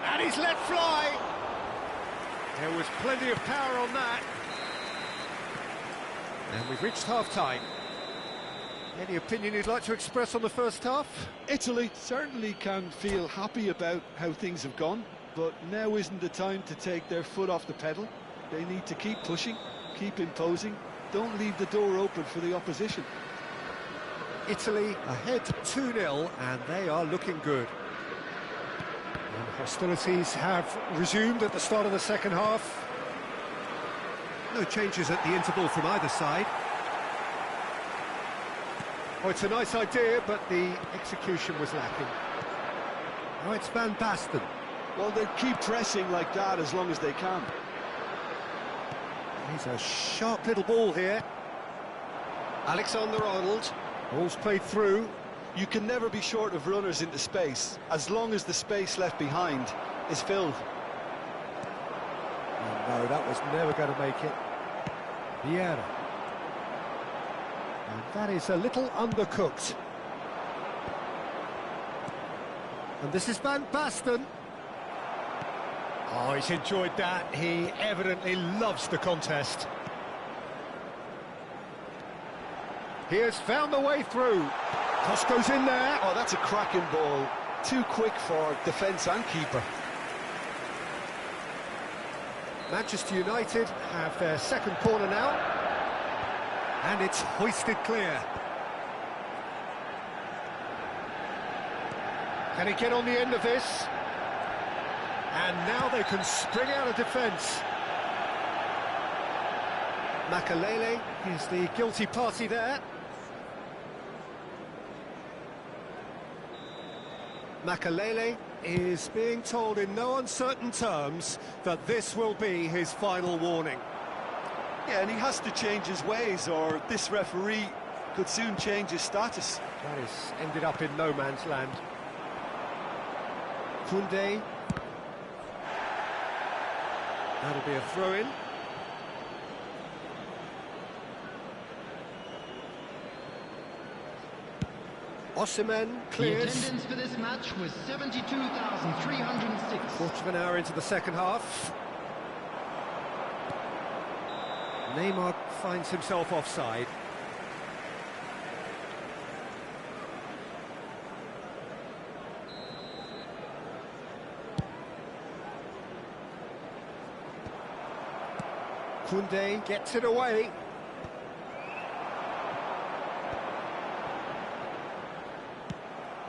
And he's let fly. There was plenty of power on that. And we've reached half-time. Any opinion you'd like to express on the first half? Italy certainly can feel happy about how things have gone, but now isn't the time to take their foot off the pedal. They need to keep pushing, keep imposing, don't leave the door open for the opposition. Italy ahead 2-0, and they are looking good. And hostilities have resumed at the start of the second half. No changes at the interval from either side. Oh, it's a nice idea, but the execution was lacking. Now it's Van Basten. Well, they keep pressing like that as long as they can. He's a sharp little ball here. Alexander-Arnold. Ball's played through. You can never be short of runners into space, as long as the space left behind is filled. Oh, no, that was never going to make it. Vieira. And that is a little undercooked. And this is Van Basten. Oh, he's enjoyed that. He evidently loves the contest. He has found the way through. Cross goes in there. Oh, that's a cracking ball. Too quick for defence and keeper. Manchester United have their second corner now. And it's hoisted clear. Can he get on the end of this? And now they can spring out of defence. Makalele is the guilty party there. Makalele is being told in no uncertain terms that this will be his final warning. Yeah, and he has to change his ways, or this referee could soon change his status. That has ended up in no man's land. Koundé. That'll be a throw-in. Osimhen clears. The attendance for this match was 72,306. Quarter of an hour into the second half. Neymar finds himself offside. Koundé gets it away.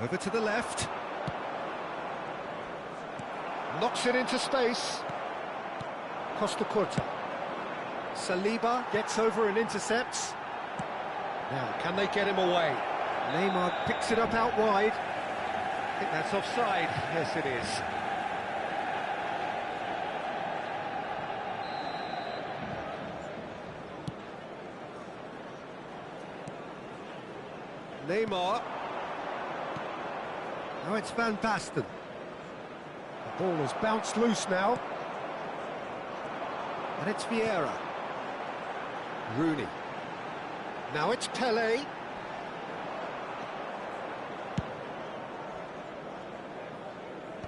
Over to the left. Knocks it into space. Costa Curta. Saliba gets over and intercepts. Now, can they get him away? Neymar picks it up out wide. I think that's offside. Yes, it is. Neymar. Now it's Van Basten. Ball has bounced loose now. And it's Vieira. Rooney. Now it's Pelé.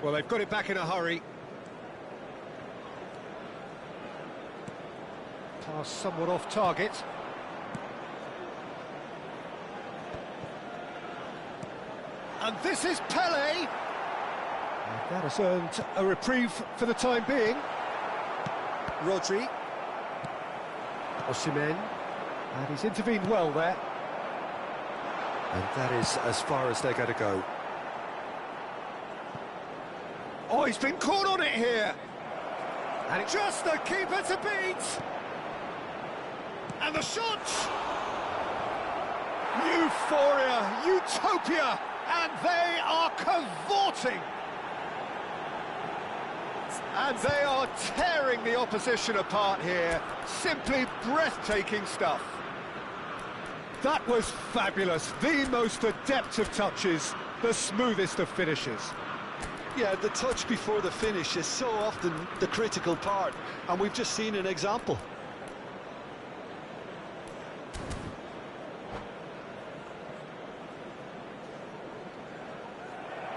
Well, they've got it back in a hurry. Pass somewhat off target. And this is Pelé. And that has earned a reprieve for the time being. Rodri. Osimhen. And he's intervened well there. And that is as far as they're going to go. Oh, he's been caught on it here. And it's just the keeper to beat. And the shot. Euphoria, utopia, and they are cavorting. And they are tearing the opposition apart here. Simply breathtaking stuff. That was fabulous. The most adept of touches, the smoothest of finishes. Yeah, the touch before the finish is so often the critical part, and we've just seen an example.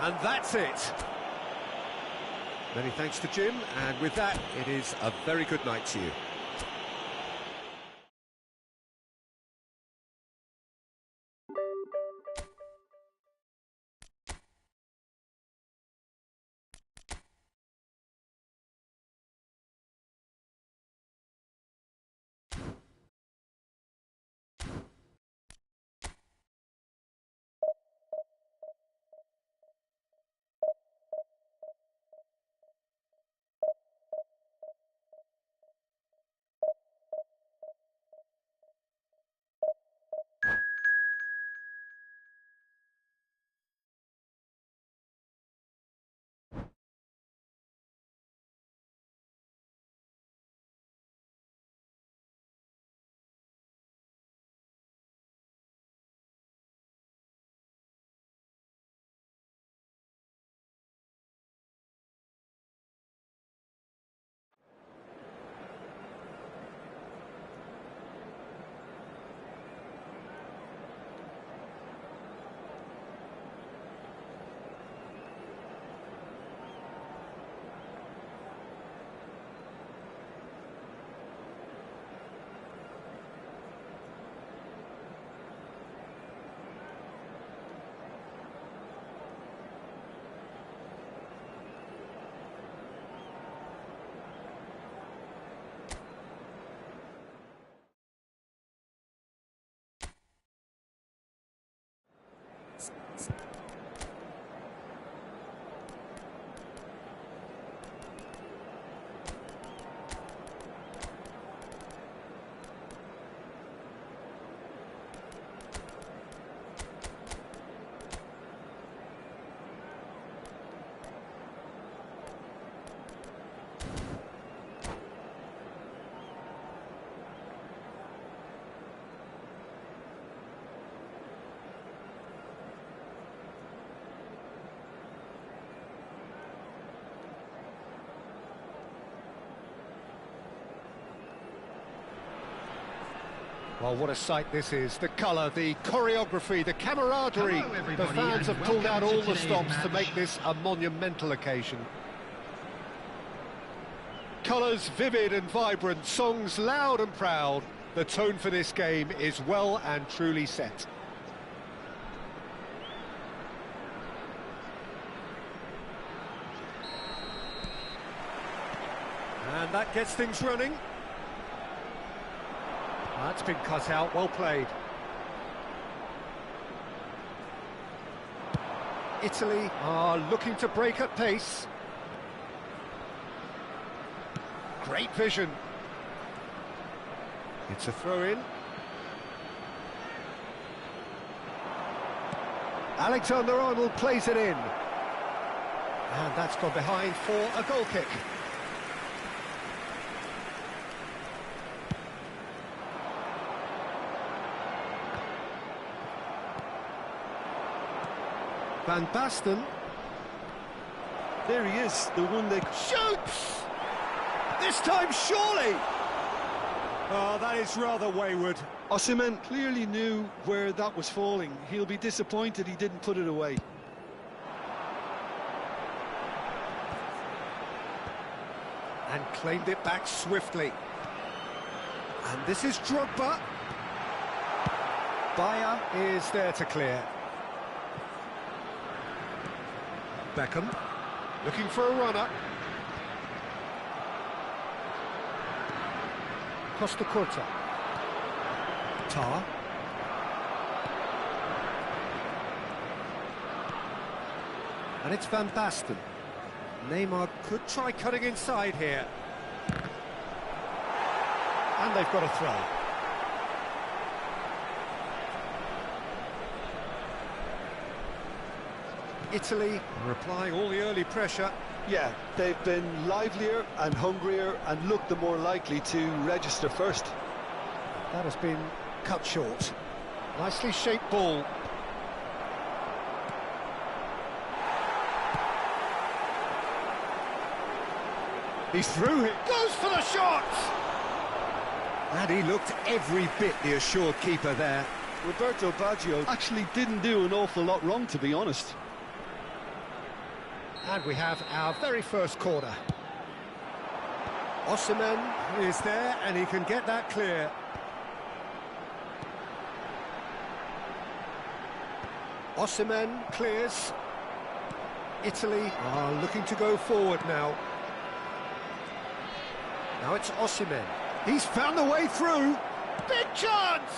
And that's it. Many thanks to Jim, and with that, it is a very good night to you. Well, what a sight this is. The colour, the choreography, the camaraderie. The fans have pulled out all the stops to make this a monumental occasion. Colours vivid and vibrant, songs loud and proud. The tone for this game is well and truly set. And that gets things running. That's been cut out, well played. Italy are looking to break at pace. Great vision. It's a throw-in. Alexander-Arnold plays it in. And that's gone behind for a goal kick. Van Basten. There he is, the one they... Shoots! This time, surely! Oh, that is rather wayward. Osimhen clearly knew where that was falling. He'll be disappointed he didn't put it away. And claimed it back swiftly. And this is Drogba. Bayer is there to clear. Beckham, looking for a runner. Costa Curta. Tar. And it's Van Basten. Neymar could try cutting inside here. And they've got a throw. Italy are applying all the early pressure. Yeah, they've been livelier and hungrier and looked the more likely to register first. That has been cut short. Nicely shaped ball. He's through it. Goes for the shot! And he looked every bit the assured keeper there. Roberto Baggio actually didn't do an awful lot wrong, to be honest. And we have our very first corner. Osimhen is there and he can get that clear. Osimhen clears. Italy are looking to go forward now. Now it's Osimhen. He's found the way through. Big chance!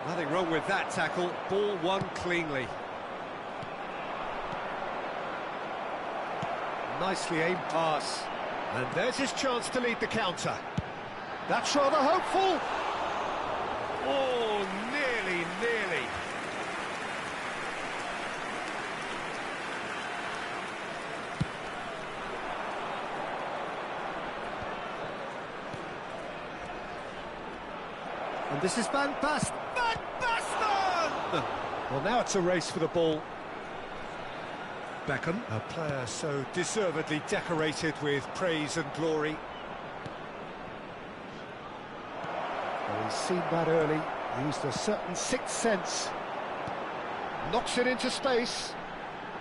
Nothing wrong with that tackle. Ball won cleanly. Nicely aimed pass. And there's his chance to lead the counter. That's rather hopeful. Oh, nearly. And this is Van Basten. Van Basten! Well, now it's a race for the ball. Beckham, a player so deservedly decorated with praise and glory. Well, he's seen that early, used a certain sixth sense. Knocks it into space.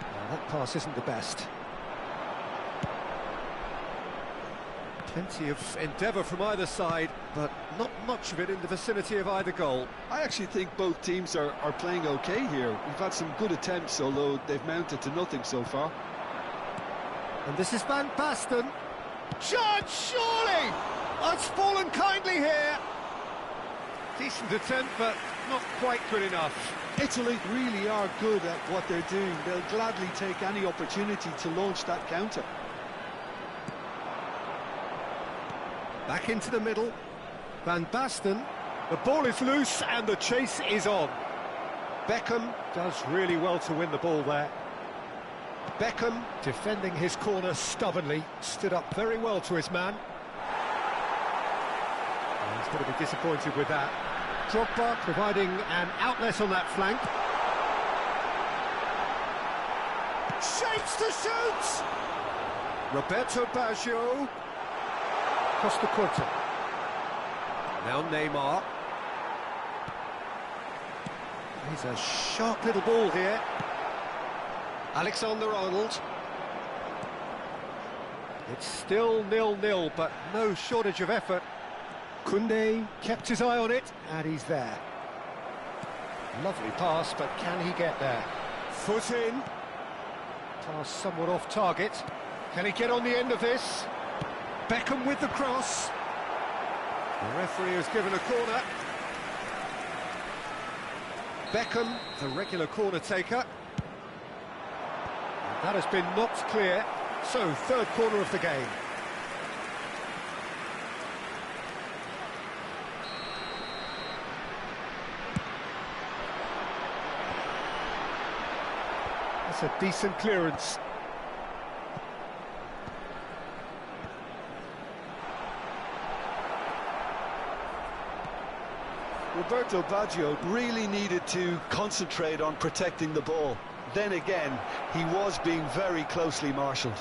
Well, that pass isn't the best. Plenty of endeavour from either side, but not much of it in the vicinity of either goal. I actually think both teams are playing okay here. We've had some good attempts, although they've mounted to nothing so far. And this is Van Basten. Chance, surely! Oh, it's fallen kindly here. Decent attempt, but not quite good enough. Italy really are good at what they're doing. They'll gladly take any opportunity to launch that counter. Back into the middle. Van Basten. The ball is loose and the chase is on. Beckham does really well to win the ball there. Beckham defending his corner stubbornly. Stood up very well to his man. And he's going to be disappointed with that. Drogba providing an outlet on that flank. Shapes to shoot! Roberto Baggio. Costa Curta. Now Neymar. He's a sharp little ball here. Alexander-Arnold. It's still 0-0, but no shortage of effort. Koundé kept his eye on it, and he's there. Lovely pass, but can he get there? Foot in. Pass somewhat off target. Can he get on the end of this? Beckham with the cross. The referee has given a corner. Beckham, the regular corner taker. And that has been knocked clear. So, third corner of the game. That's a decent clearance. Roberto Baggio really needed to concentrate on protecting the ball. then again, he was being very closely marshalled.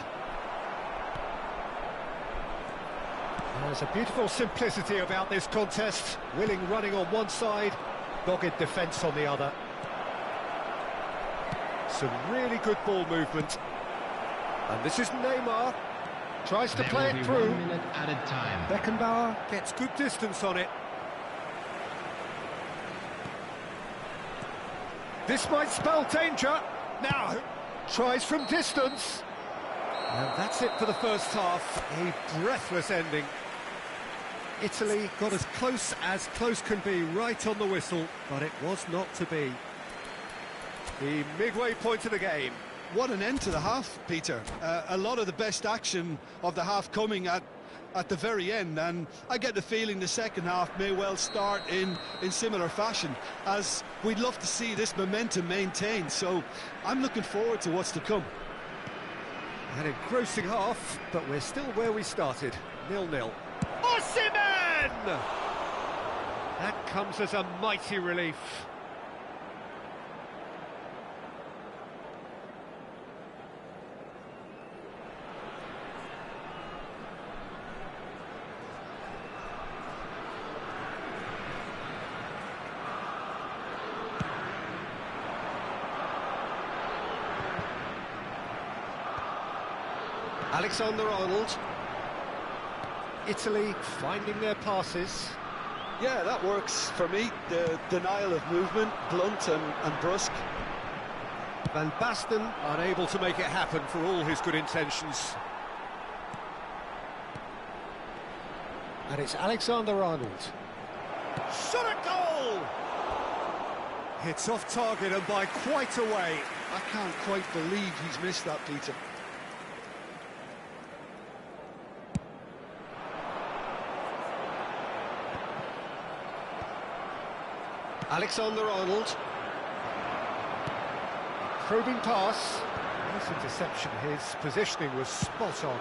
There's a beautiful simplicity about this contest. Willing running on one side, dogged defence on the other. Some really good ball movement. And this is Neymar. Tries to play it through. 1 minute added time. Beckenbauer gets good distance on it. This might spell danger. Now, tries from distance. And that's it for the first half. A breathless ending. Italy got as close can be, right on the whistle, but it was not to be. The midway point of the game. What an end to the half, Peter. A lot of the best action of the half coming at the very end, and I get the feeling the second half may well start in similar fashion, as we'd love to see this momentum maintained, so I'm looking forward to what's to come. An engrossing half, but we're still where we started, 0-0. Osimhen! That comes as a mighty relief. Alexander-Arnold. Italy finding their passes. Yeah, that works for me. The denial of movement, blunt and brusque. Van Basten unable to make it happen for all his good intentions. And it's Alexander-Arnold. Shot at goal! Hits off target and by quite a way. I can't quite believe he's missed that, Peter. Alexander-Arnold. Probing pass. Nice interception. His positioning was spot on.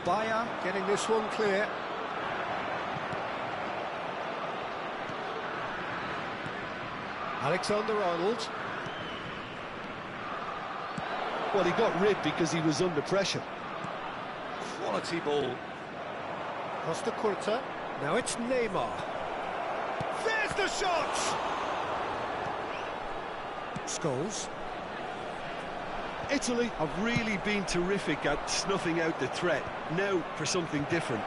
Bayer getting this one clear. Alexander-Arnold. Well, he got rid because he was under pressure. Quality ball. Costa Curta. Now it's Neymar. There's the shot! Scholes. Italy have really been terrific at snuffing out the threat. Now for something different.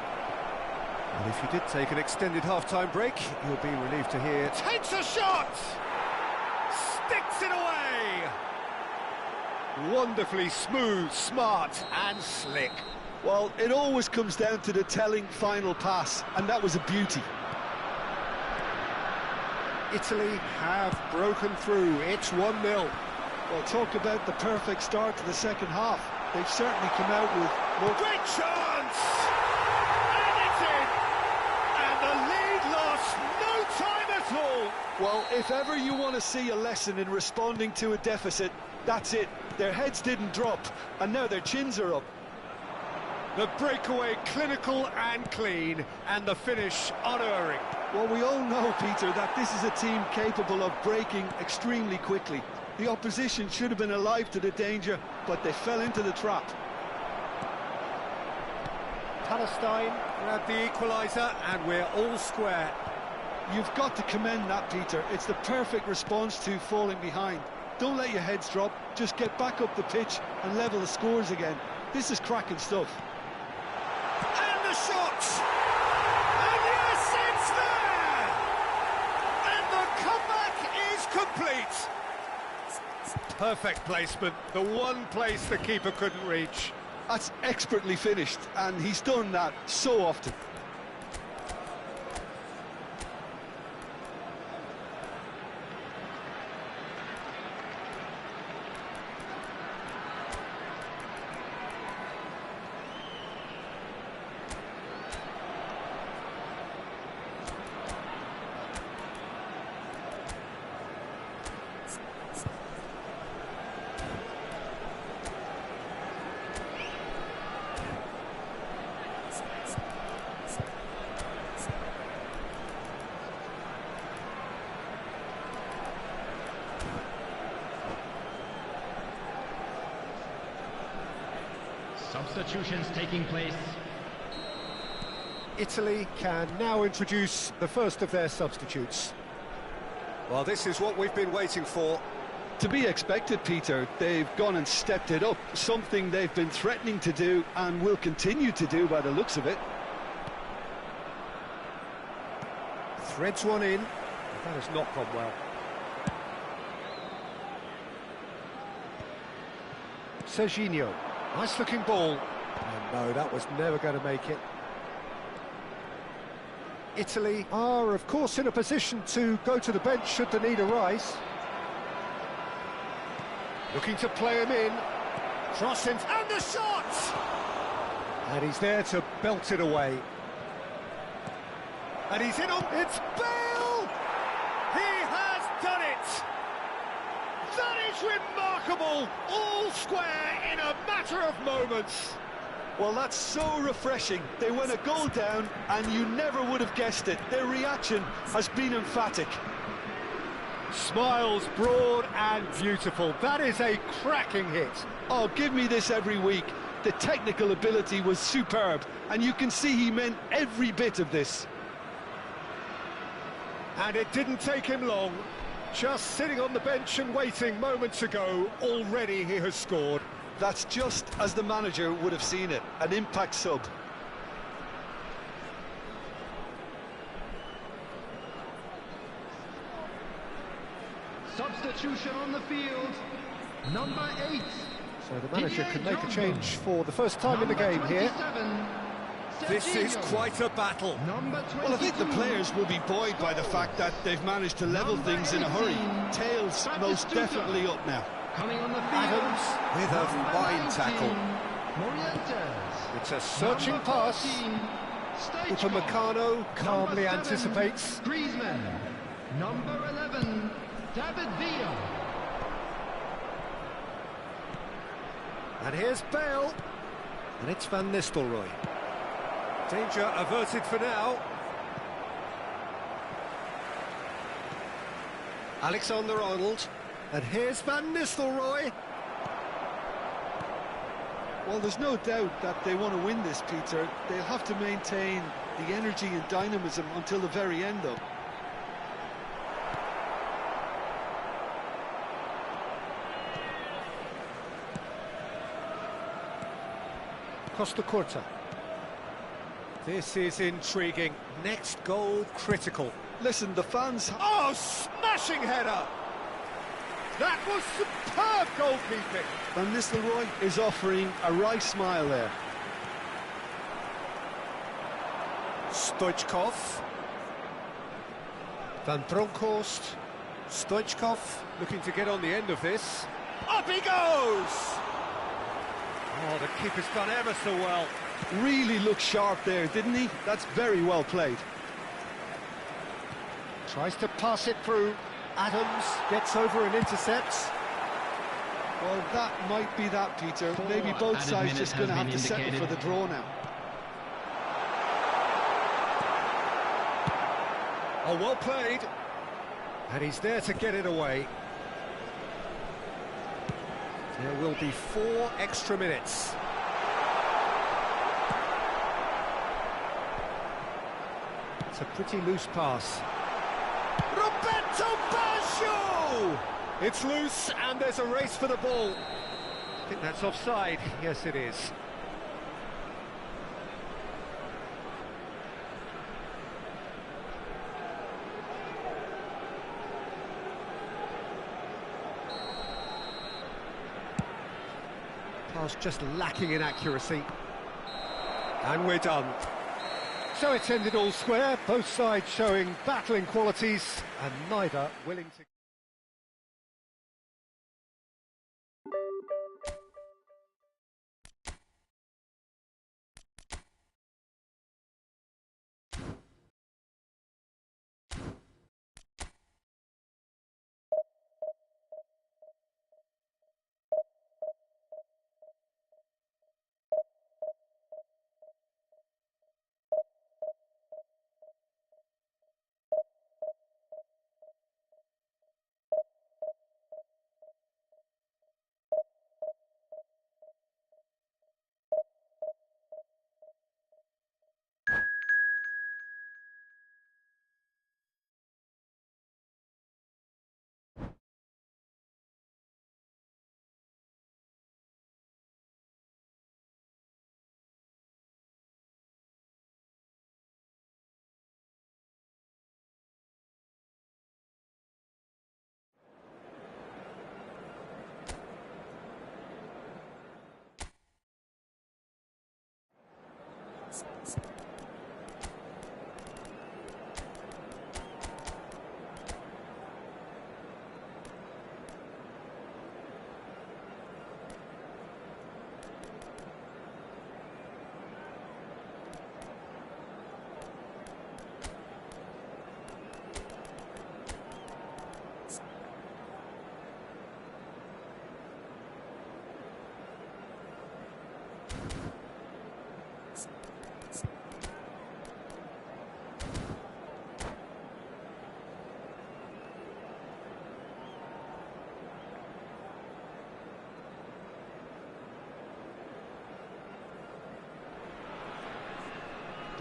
And if you did take an extended half-time break, you'll be relieved to hear... Takes a shot! Sticks it away! Wonderfully smooth, smart and slick. Well, it always comes down to the telling final pass, and that was a beauty. Italy have broken through. It's 1-0. Well, talk about the perfect start to the second half. They've certainly come out with more... Great chance! And it's in! And the lead lost no time at all. Well, if ever you want to see a lesson in responding to a deficit, that's it. Their heads didn't drop, and now their chins are up. The breakaway clinical and clean, and the finish unerring. Well, we all know, Peter, that this is a team capable of breaking extremely quickly. The opposition should have been alive to the danger, but they fell into the trap. Palestine grabbed the equaliser, and we're all square. You've got to commend that, Peter. It's the perfect response to falling behind. Don't let your heads drop, just get back up the pitch and level the scores again. This is cracking stuff. And the shot! And yes, it's there! And the comeback is complete! Perfect placement, the one place the keeper couldn't reach. That's expertly finished, and he's done that so often. Substitutions taking place. Italy can now introduce the first of their substitutes. Well, this is what we've been waiting for. To be expected, Peter. They've gone and stepped it up, something they've been threatening to do and will continue to do by the looks of it. Threads one in. That has not gone well. Serginho, nice looking ball. And no, that was never going to make it. Italy are, of course, in a position to go to the bench should the need arise. Looking to play him in. Crossing, and the shot! And he's there to belt it away. And he's in on... It's Bale! He has done it! That is remarkable! All square in a matter of moments. Well, that's so refreshing. They went a goal down and you never would have guessed it. Their reaction has been emphatic. Smiles broad and beautiful. That is a cracking hit. Oh, give me this every week. The technical ability was superb, and you can see he meant every bit of this. And it didn't take him long. Just sitting on the bench and waiting moments ago, already he has scored. That's just as the manager would have seen it, an impact sub. Substitution on the field. Number 8. So the manager can make a change for the first time in the game here. This is quite a battle. Well, I think the players will be buoyed by the fact that they've managed to level things in a hurry. Tails most definitely up now. Coming on the field. Adams with a fine tackle. Morientes. It's a searching pass. Upamecano calmly anticipates. Griezmann. Number 11. David Villa. And here's Bale. And it's Van Nistelrooy. Danger averted for now. Alexander-Arnold. And here's Van Nistelrooy. Well, there's no doubt that they want to win this, Peter. They'll have to maintain the energy and dynamism until the very end, though. Costa Curta. This is intriguing. Next goal critical. Listen, the fans... Oh, smashing header! That was superb goalkeeping. Van Nistelrooy is offering a wry smile there. Stoichkov. Van Bronckhorst. Stoichkov looking to get on the end of this. Up he goes! Oh, the keeper's done ever so well. Really looked sharp there, didn't he? That's very well played. Tries to pass it through. Adams gets over and intercepts. Well, that might be that, Peter. Maybe both sides just going to have to settle for the draw now. Oh, well played. And he's there to get it away. There will be 4 extra minutes. It's a pretty loose pass. Roberto Baggio! It's loose and there's a race for the ball. I think that's offside. Yes, it is. Pass just lacking in accuracy. And we're done. So it's ended all square, both sides showing battling qualities and neither willing to...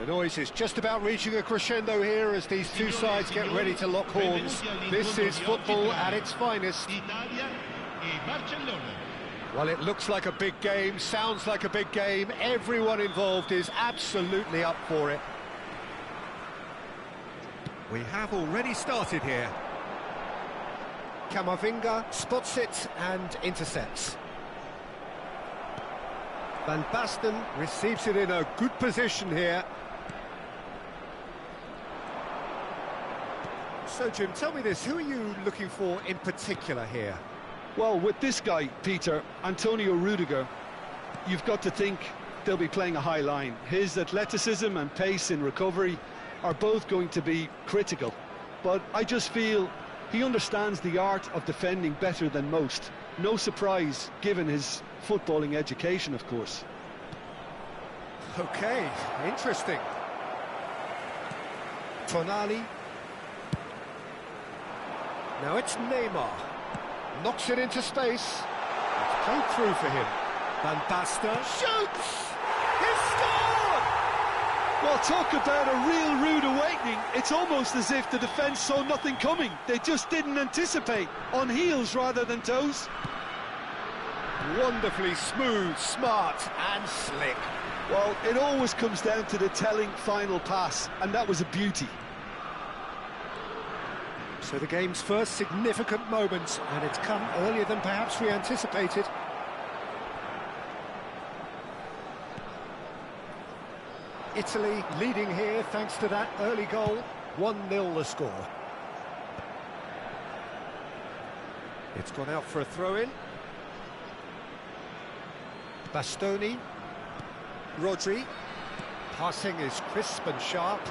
The noise is just about reaching a crescendo here as these two sides get ready to lock horns. This is football at its finest. Well, it looks like a big game, sounds like a big game. Everyone involved is absolutely up for it. We have already started here. Camavinga spots it and intercepts. Van Basten receives it in a good position here. So, Jim, tell me this, who are you looking for in particular here? Well, with this guy, Peter, Antonio Rudiger, you've got to think they'll be playing a high line. His athleticism and pace in recovery are both going to be critical. But I just feel he understands the art of defending better than most. No surprise, given his footballing education, of course. Okay, interesting. Tonali. Now it's Neymar. Knocks it into space. It's played through for him. Van Basten shoots! He's scored! Well, talk about a real rude awakening. It's almost as if the defence saw nothing coming. They just didn't anticipate. On heels rather than toes. Wonderfully smooth, smart and slick. Well, it always comes down to the telling final pass, and that was a beauty. So the game's first significant moment, and it's come earlier than perhaps we anticipated. Italy leading here thanks to that early goal. 1-0 the score. It's gone out for a throw-in. Bastoni. Rodri. Passing is crisp and sharp.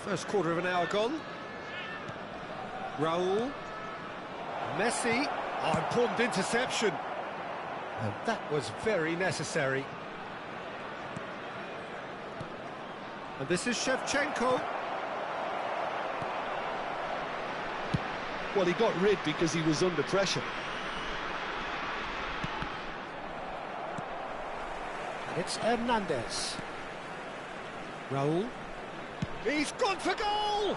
First quarter of an hour gone. Raul. Messi. Oh, important interception. And that was very necessary. And this is Shevchenko. Well, he got rid because he was under pressure. And it's Hernandez. Raul. He's gone for goal!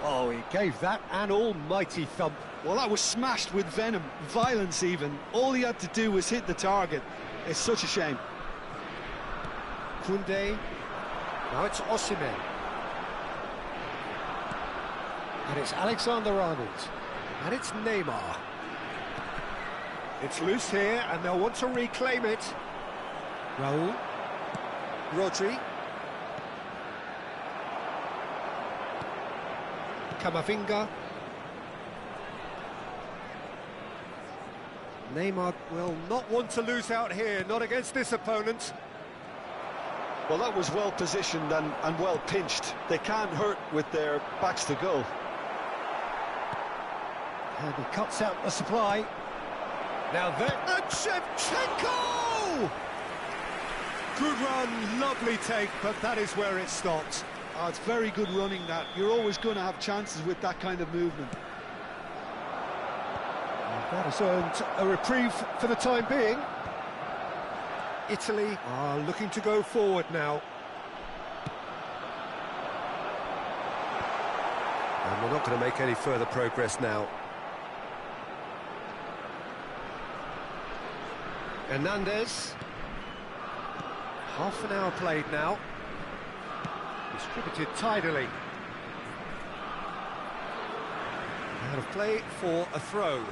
Oh, he gave that an almighty thump. Well, that was smashed with venom, violence even. All he had to do was hit the target. It's such a shame. Koundé. Now it's Osimhen. And it's Alexander-Arnold. And it's Neymar. It's loose here, and they'll want to reclaim it. Raul. Rodri. Camavinga. Neymar will not want to lose out here, not against this opponent. Well, that was well positioned and well pinched. They can't hurt with their backs to goal. And he cuts out the supply. Now there, and Shevchenko! Good run, lovely take, but that is where it stopped. Oh, it's very good running that. You're always going to have chances with that kind of movement. And that has earned a reprieve for the time being. Italy are looking to go forward now. And we're not going to make any further progress now. Hernandez. Half an hour played now. Distributed tidily. Out of play for a throw.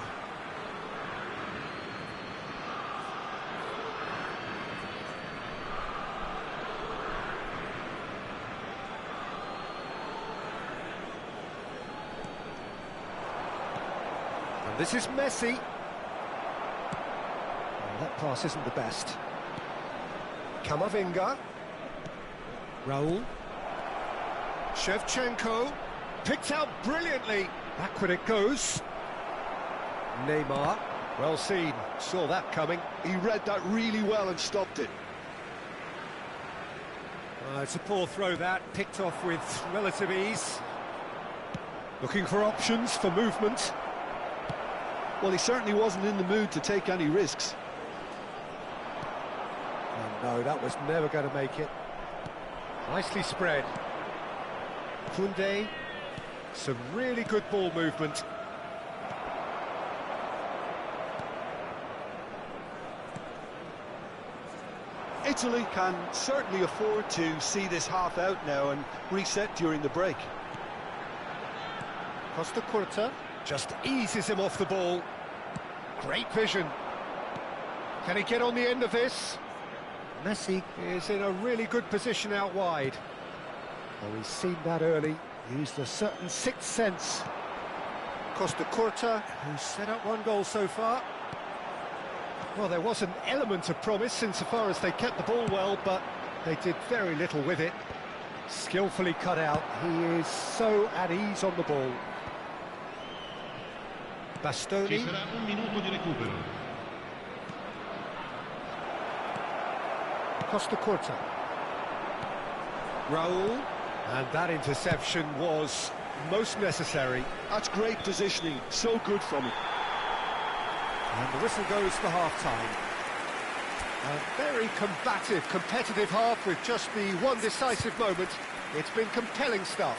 And this is Messi. Oh, that pass isn't the best. Camavinga. Raul. Shevchenko. Picked out brilliantly. Backward it goes. Neymar. Well seen. Saw that coming. He read that really well and stopped it. It's a poor throw that. Picked off with relative ease. Looking for options for movement. Well, he certainly wasn't in the mood to take any risks. Oh, no, that was never going to make it. Nicely spread. Koundé, some really good ball movement. Italy can certainly afford to see this half out now and reset during the break. Costa Curta just eases him off the ball. Great vision. Can he get on the end of this? Messi is in a really good position out wide. Oh, he's seen that early. Used a certain sixth sense. Costa Curta, who's set up one goal so far. Well, there was an element of promise insofar as they kept the ball well, but they did very little with it. Skillfully cut out. He is so at ease on the ball. Bastoni. Ci sarà un minuto di recupero. Costa Curta. Raul. And that interception was most necessary. That's great positioning, so good from him. And the whistle goes for half-time. A very combative, competitive half with just the one decisive moment. It's been compelling stuff.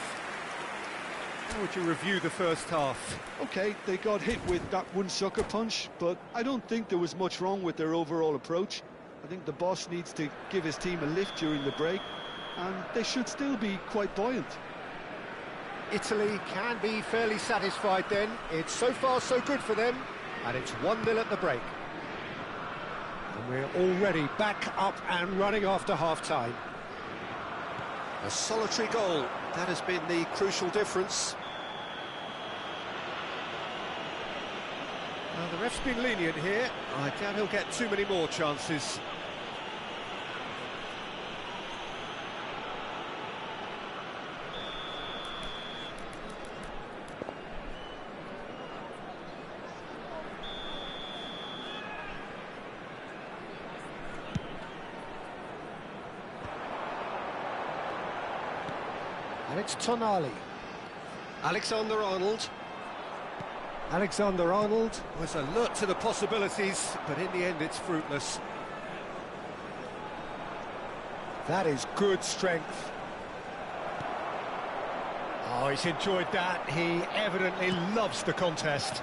How would you review the first half? Okay, they got hit with that one sucker punch, but I don't think there was much wrong with their overall approach. I think the boss needs to give his team a lift during the break, and they should still be quite buoyant. Italy can be fairly satisfied then. It's so far so good for them, and it's 1-0 at the break. And we're already back up and running after half-time. A solitary goal, that has been the crucial difference. Well, the ref's been lenient here. I doubt he'll get too many more chances. And it's Tonali. Alexander-Arnold. Alexander-Arnold was alert to the possibilities, but in the end it's fruitless. That is good strength. Oh, he's enjoyed that. He evidently loves the contest.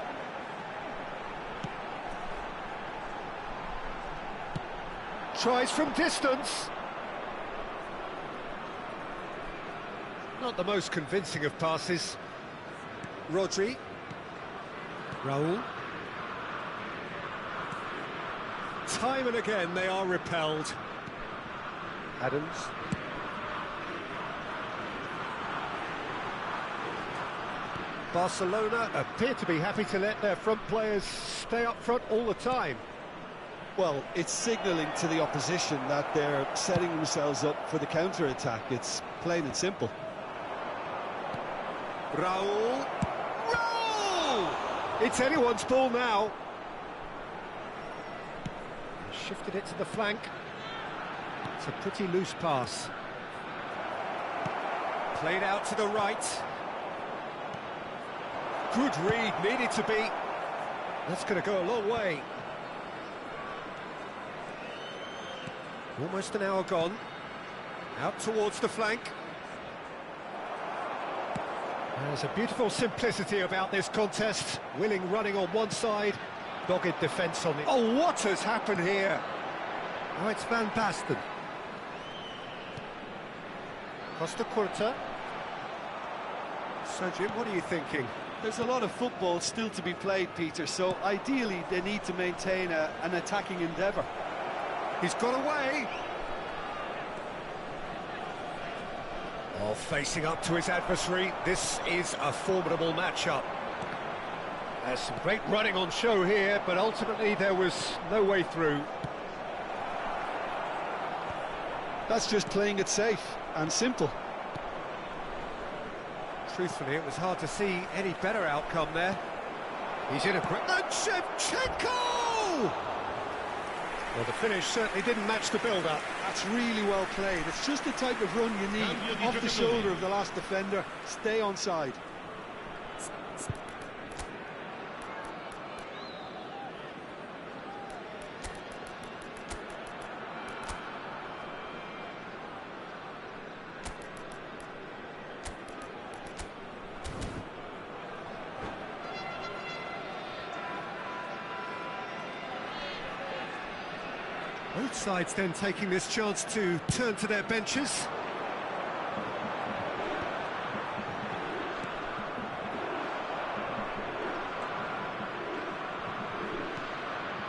Tries from distance. Not the most convincing of passes. Rodri. Raul. Time and again they are repelled. Adams. Barcelona appear to be happy to let their front players stay up front all the time. Well, it's signalling to the opposition that they're setting themselves up for the counter-attack. It's plain and simple. Raul. Raul! It's anyone's ball now. Shifted it to the flank. It's a pretty loose pass. Played out to the right. Good read, needed to be. That's going to go a long way. Almost an hour gone. Out towards the flank. There's a beautiful simplicity about this contest. Willing running on one side, dogged defence on the... Oh, what has happened here? Oh, it's Van Basten. Costa Curta. So, Jim, what are you thinking? There's a lot of football still to be played, Peter, so ideally they need to maintain an attacking endeavour. He's got away. Oh, facing up to his adversary. This is a formidable matchup. There's some great running on show here, but ultimately there was no way through. That's just playing it safe and simple. Truthfully, it was hard to see any better outcome there. He's in a great... And Shevchenko! Well, the finish certainly didn't match the build-up. That's really well played. It's just the type of run you need. Off the shoulder of the last defender, stay onside. Both sides then taking this chance to turn to their benches.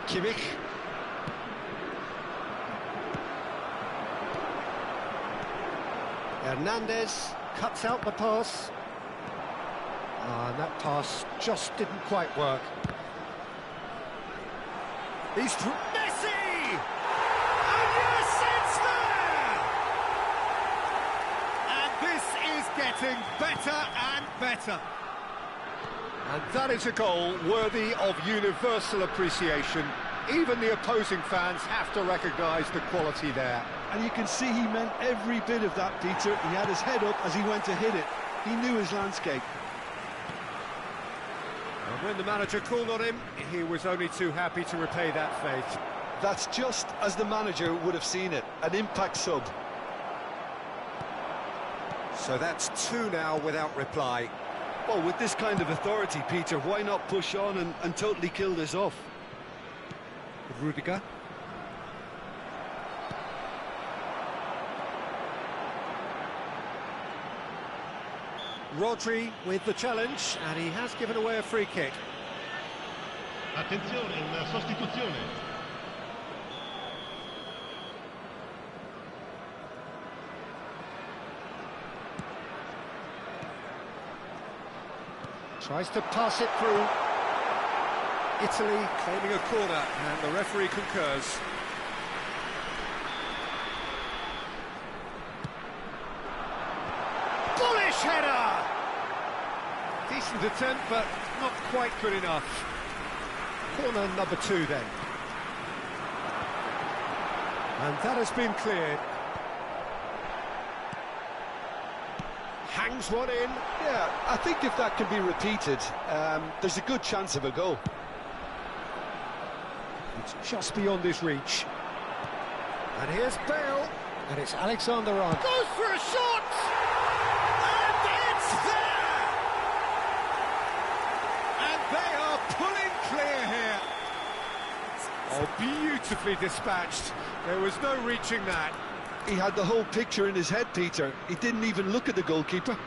Kimmich. Hernandez cuts out the pass. And that pass just didn't quite work. He's through. Messi! And yes, it's there! And this is getting better and better. And that is a goal worthy of universal appreciation. Even the opposing fans have to recognise the quality there. And you can see he meant every bit of that, Peter. He had his head up as he went to hit it. He knew his landscape. And when the manager called on him, he was only too happy to repay that faith. That's just as the manager would have seen it, an impact sub. So that's two now without reply. Well, with this kind of authority, Peter, why not push on and totally kill this off? Rudiger. Rodri with the challenge, and he has given away a free kick. Attenzione, in sostituzione. Tries to pass it through. Italy claiming a corner, and the referee concurs. Bullish header! Decent attempt, but not quite good enough. Corner number 2 then. And that has been cleared. Hangs one in. Yeah, I think if that can be repeated, there's a good chance of a goal. It's just beyond his reach. And here's Bale. And it's Alexander-Arnold. Goes for a shot! And it's there! And they are pulling clear here. Oh, beautifully dispatched. There was no reaching that. He had the whole picture in his head, Peter. He didn't even look at the goalkeeper.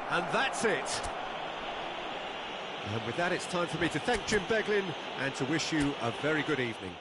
And that's it. And with that, it's time for me to thank Jim Beglin and to wish you a very good evening.